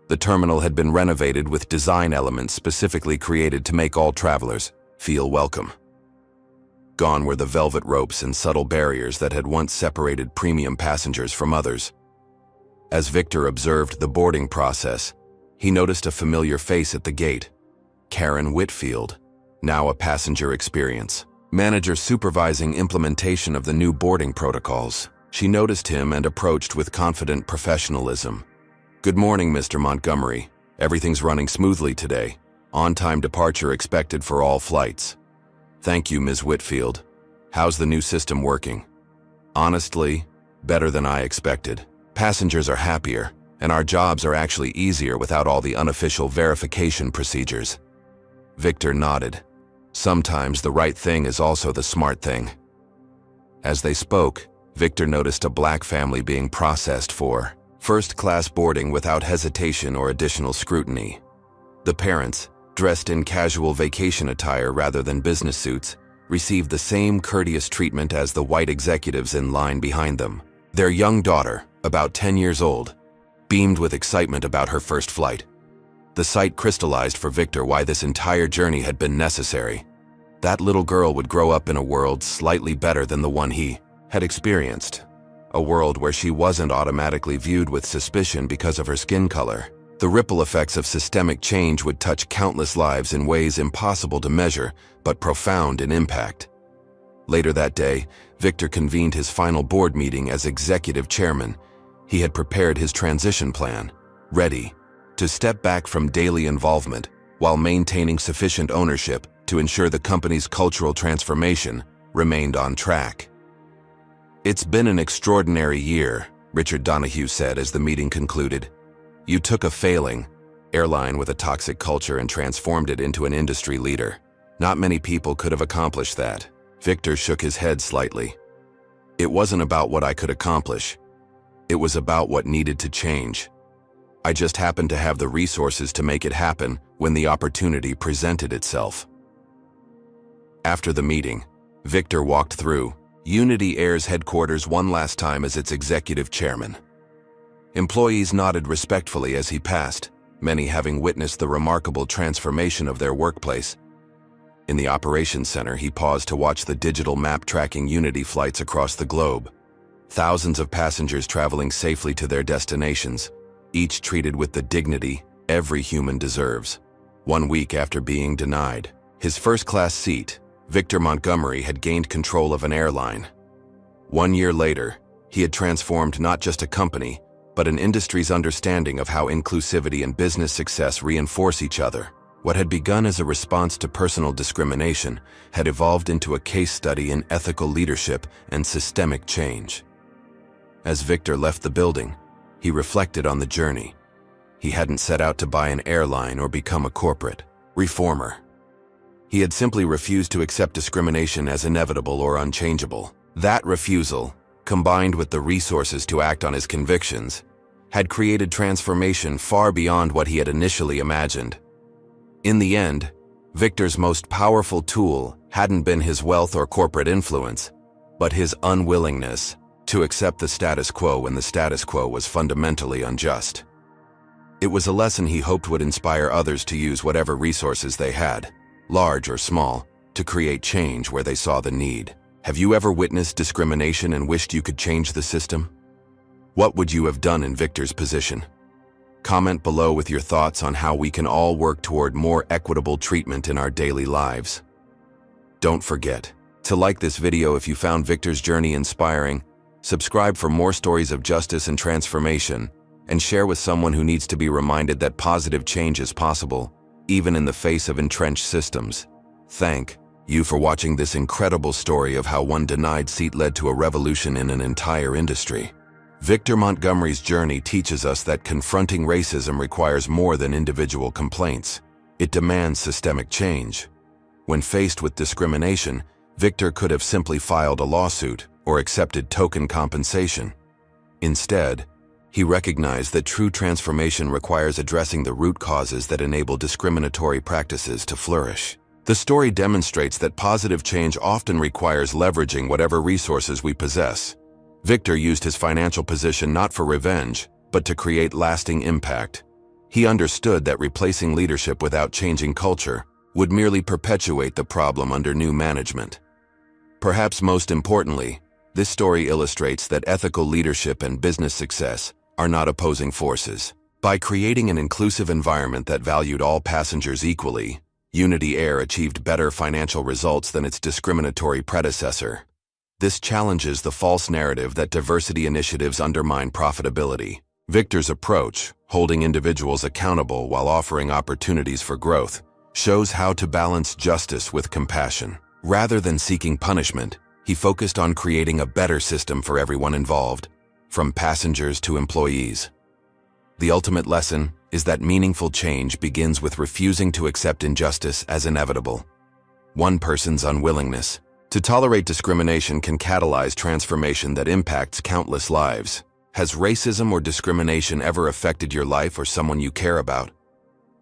The terminal had been renovated with design elements specifically created to make all travelers feel welcome. Gone were the velvet ropes and subtle barriers that had once separated premium passengers from others. As Victor observed the boarding process, he noticed a familiar face at the gate. Karen Whitfield, now a passenger experience manager supervising implementation of the new boarding protocols. She noticed him and approached with confident professionalism. "Good morning, Mr. Montgomery. Everything's running smoothly today. On-time departure expected for all flights." "Thank you, Ms. Whitfield. How's the new system working?" "Honestly, better than I expected. Passengers are happier, and our jobs are actually easier without all the unofficial verification procedures." Victor nodded. Sometimes the right thing is also the smart thing. As they spoke, Victor noticed a black family being processed for first-class boarding without hesitation or additional scrutiny. The parents, dressed in casual vacation attire rather than business suits, received the same courteous treatment as the white executives in line behind them. Their young daughter, about 10 years old, beamed with excitement about her first flight. The sight crystallized for Victor why this entire journey had been necessary. That little girl would grow up in a world slightly better than the one he had experienced. A world where she wasn't automatically viewed with suspicion because of her skin color. The ripple effects of systemic change would touch countless lives in ways impossible to measure, but profound in impact. Later that day, Victor convened his final board meeting as executive chairman. He had prepared his transition plan, ready to step back from daily involvement while maintaining sufficient ownership to ensure the company's cultural transformation remained on track. "It's been an extraordinary year," Richard Donahue said as the meeting concluded. "You took a failing airline with a toxic culture and transformed it into an industry leader. Not many people could have accomplished that." Victor shook his head slightly. "It wasn't about what I could accomplish. It was about what needed to change. I just happened to have the resources to make it happen when the opportunity presented itself." After the meeting, Victor walked through Unity Air's headquarters one last time as its executive chairman. Employees nodded respectfully as he passed, many having witnessed the remarkable transformation of their workplace. In the operations center, he paused to watch the digital map tracking Unity flights across the globe. Thousands of passengers traveling safely to their destinations, each treated with the dignity every human deserves. 1 week after being denied, His first-class seat, Victor Montgomery had gained control of an airline. 1 year later, he had transformed not just a company, but an industry's understanding of how inclusivity and business success reinforce each other. What had begun as a response to personal discrimination had evolved into a case study in ethical leadership and systemic change. As Victor left the building, he reflected on the journey. He hadn't set out to buy an airline or become a corporate reformer. He had simply refused to accept discrimination as inevitable or unchangeable. That refusal, combined with the resources to act on his convictions, had created transformation far beyond what he had initially imagined. In the end, Victor's most powerful tool hadn't been his wealth or corporate influence, but his unwillingness to accept the status quo when the status quo was fundamentally unjust. It was a lesson he hoped would inspire others to use whatever resources they had, large or small, to create change where they saw the need. Have you ever witnessed discrimination and wished you could change the system? What would you have done in Victor's position? Comment below with your thoughts on how we can all work toward more equitable treatment in our daily lives. Don't forget to like this video if you found Victor's journey inspiring, subscribe for more stories of justice and transformation, and share with someone who needs to be reminded that positive change is possible, even in the face of entrenched systems. Thank you for watching this incredible story of how one denied seat led to a revolution in an entire industry. Victor Montgomery's journey teaches us that confronting racism requires more than individual complaints. It demands systemic change. When faced with discrimination, Victor could have simply filed a lawsuit or accepted token compensation. Instead, he recognized that true transformation requires addressing the root causes that enable discriminatory practices to flourish. The story demonstrates that positive change often requires leveraging whatever resources we possess. Victor used his financial position not for revenge, but to create lasting impact. He understood that replacing leadership without changing culture would merely perpetuate the problem under new management. Perhaps most importantly, this story illustrates that ethical leadership and business success are not opposing forces. By creating an inclusive environment that valued all passengers equally, Unity Air achieved better financial results than its discriminatory predecessor. This challenges the false narrative that diversity initiatives undermine profitability. Victor's approach, holding individuals accountable while offering opportunities for growth, shows how to balance justice with compassion. Rather than seeking punishment, he focused on creating a better system for everyone involved, from passengers to employees. The ultimate lesson is that meaningful change begins with refusing to accept injustice as inevitable. One person's unwillingness to tolerate discrimination can catalyze transformation that impacts countless lives. Has racism or discrimination ever affected your life or someone you care about?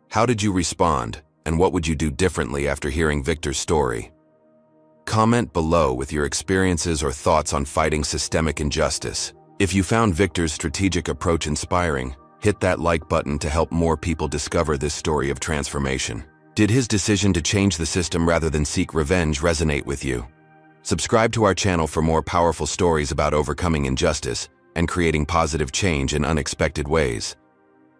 How did you respond, and what would you do differently after hearing Victor's story? Comment below with your experiences or thoughts on fighting systemic injustice. If you found Victor's strategic approach inspiring, hit that like button to help more people discover this story of transformation. Did his decision to change the system rather than seek revenge resonate with you? Subscribe to our channel for more powerful stories about overcoming injustice and creating positive change in unexpected ways.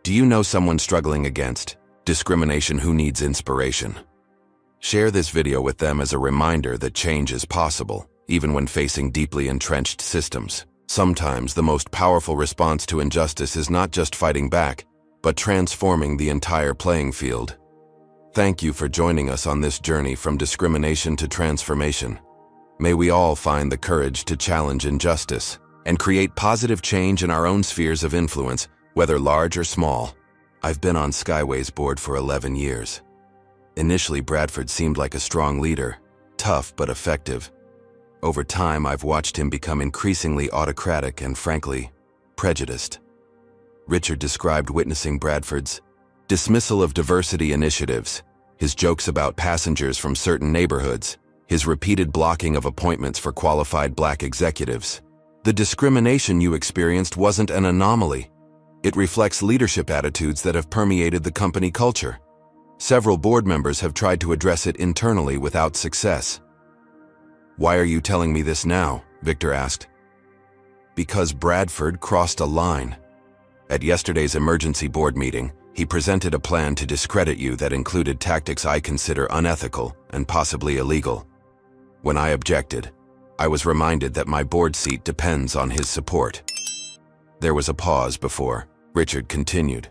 Do you know someone struggling against discrimination who needs inspiration? Share this video with them as a reminder that change is possible, even when facing deeply entrenched systems. Sometimes the most powerful response to injustice is not just fighting back, but transforming the entire playing field. Thank you for joining us on this journey from discrimination to transformation. May we all find the courage to challenge injustice and create positive change in our own spheres of influence, whether large or small. I've been on Skyway's board for 11 years. Initially, Bradford seemed like a strong leader, tough but effective. Over time, I've watched him become increasingly autocratic and, frankly, prejudiced. Richard described witnessing Bradford's dismissal of diversity initiatives, his jokes about passengers from certain neighborhoods, his repeated blocking of appointments for qualified black executives. The discrimination you experienced wasn't an anomaly. It reflects leadership attitudes that have permeated the company culture. Several board members have tried to address it internally without success. "Why are you telling me this now?" Victor asked. "Because Bradford crossed a line. At yesterday's emergency board meeting, He presented a plan to discredit you that included tactics I consider unethical and possibly illegal. When I objected, I was reminded that my board seat depends on his support. There was a pause before Richard continued.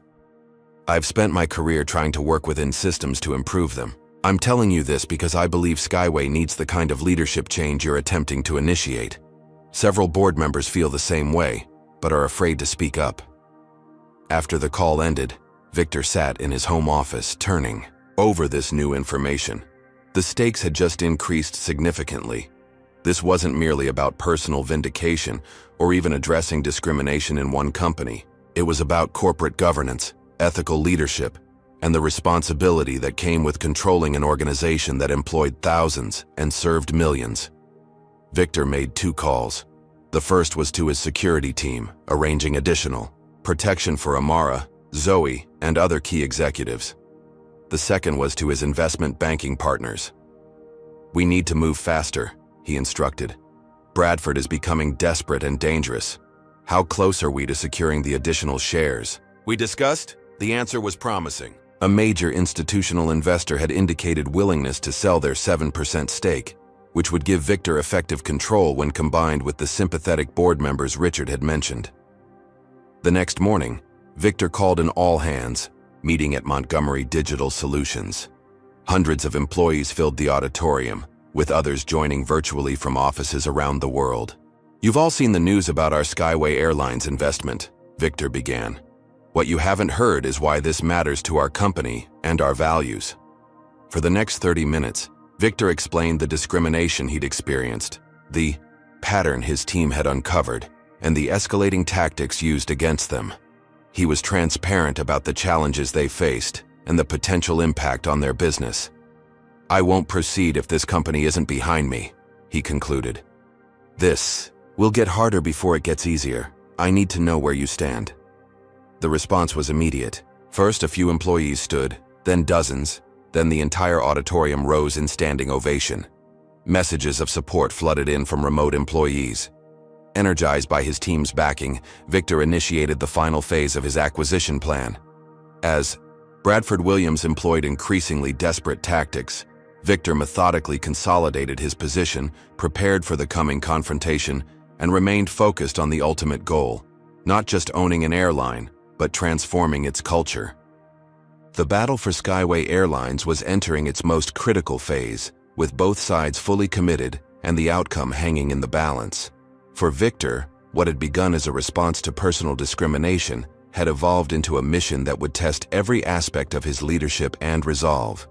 I've spent my career trying to work within systems to improve them. I'm telling you this because I believe Skyway needs the kind of leadership change you're attempting to initiate. Several board members feel the same way, but are afraid to speak up. After the call ended, Victor sat in his home office, turning over this new information. The stakes had just increased significantly. This wasn't merely about personal vindication or even addressing discrimination in one company. It was about corporate governance, ethical leadership, and the responsibility that came with controlling an organization that employed thousands and served millions. Victor made 2 calls. The first was to his security team, arranging additional protection for Amara, Zoe, and other key executives. The second was to his investment banking partners. We need to move faster, he instructed. Bradford is becoming desperate and dangerous. How close are we to securing the additional shares? We discussed. The answer was promising. A major institutional investor had indicated willingness to sell their 7% stake, which would give Victor effective control when combined with the sympathetic board members Richard had mentioned. The next morning, Victor called an all-hands meeting at Montgomery Digital Solutions. Hundreds of employees filled the auditorium, with others joining virtually from offices around the world. You've all seen the news about our Skyway Airlines investment, Victor began. What you haven't heard is why this matters to our company and our values. For the next 30 minutes, Victor explained the discrimination he'd experienced, the pattern his team had uncovered, and the escalating tactics used against them. He was transparent about the challenges they faced and the potential impact on their business. I won't proceed if this company isn't behind me, he concluded. This will get harder before it gets easier. I need to know where you stand. The response was immediate. First, a few employees stood, then dozens, then the entire auditorium rose in standing ovation. Messages of support flooded in from remote employees. Energized by his team's backing, Victor initiated the final phase of his acquisition plan. As Bradford Williams employed increasingly desperate tactics, Victor methodically consolidated his position, prepared for the coming confrontation, and remained focused on the ultimate goal, not just owning an airline, but transforming its culture. The battle for Skyway Airlines was entering its most critical phase, with both sides fully committed and the outcome hanging in the balance. For Victor, what had begun as a response to personal discrimination had evolved into a mission that would test every aspect of his leadership and resolve.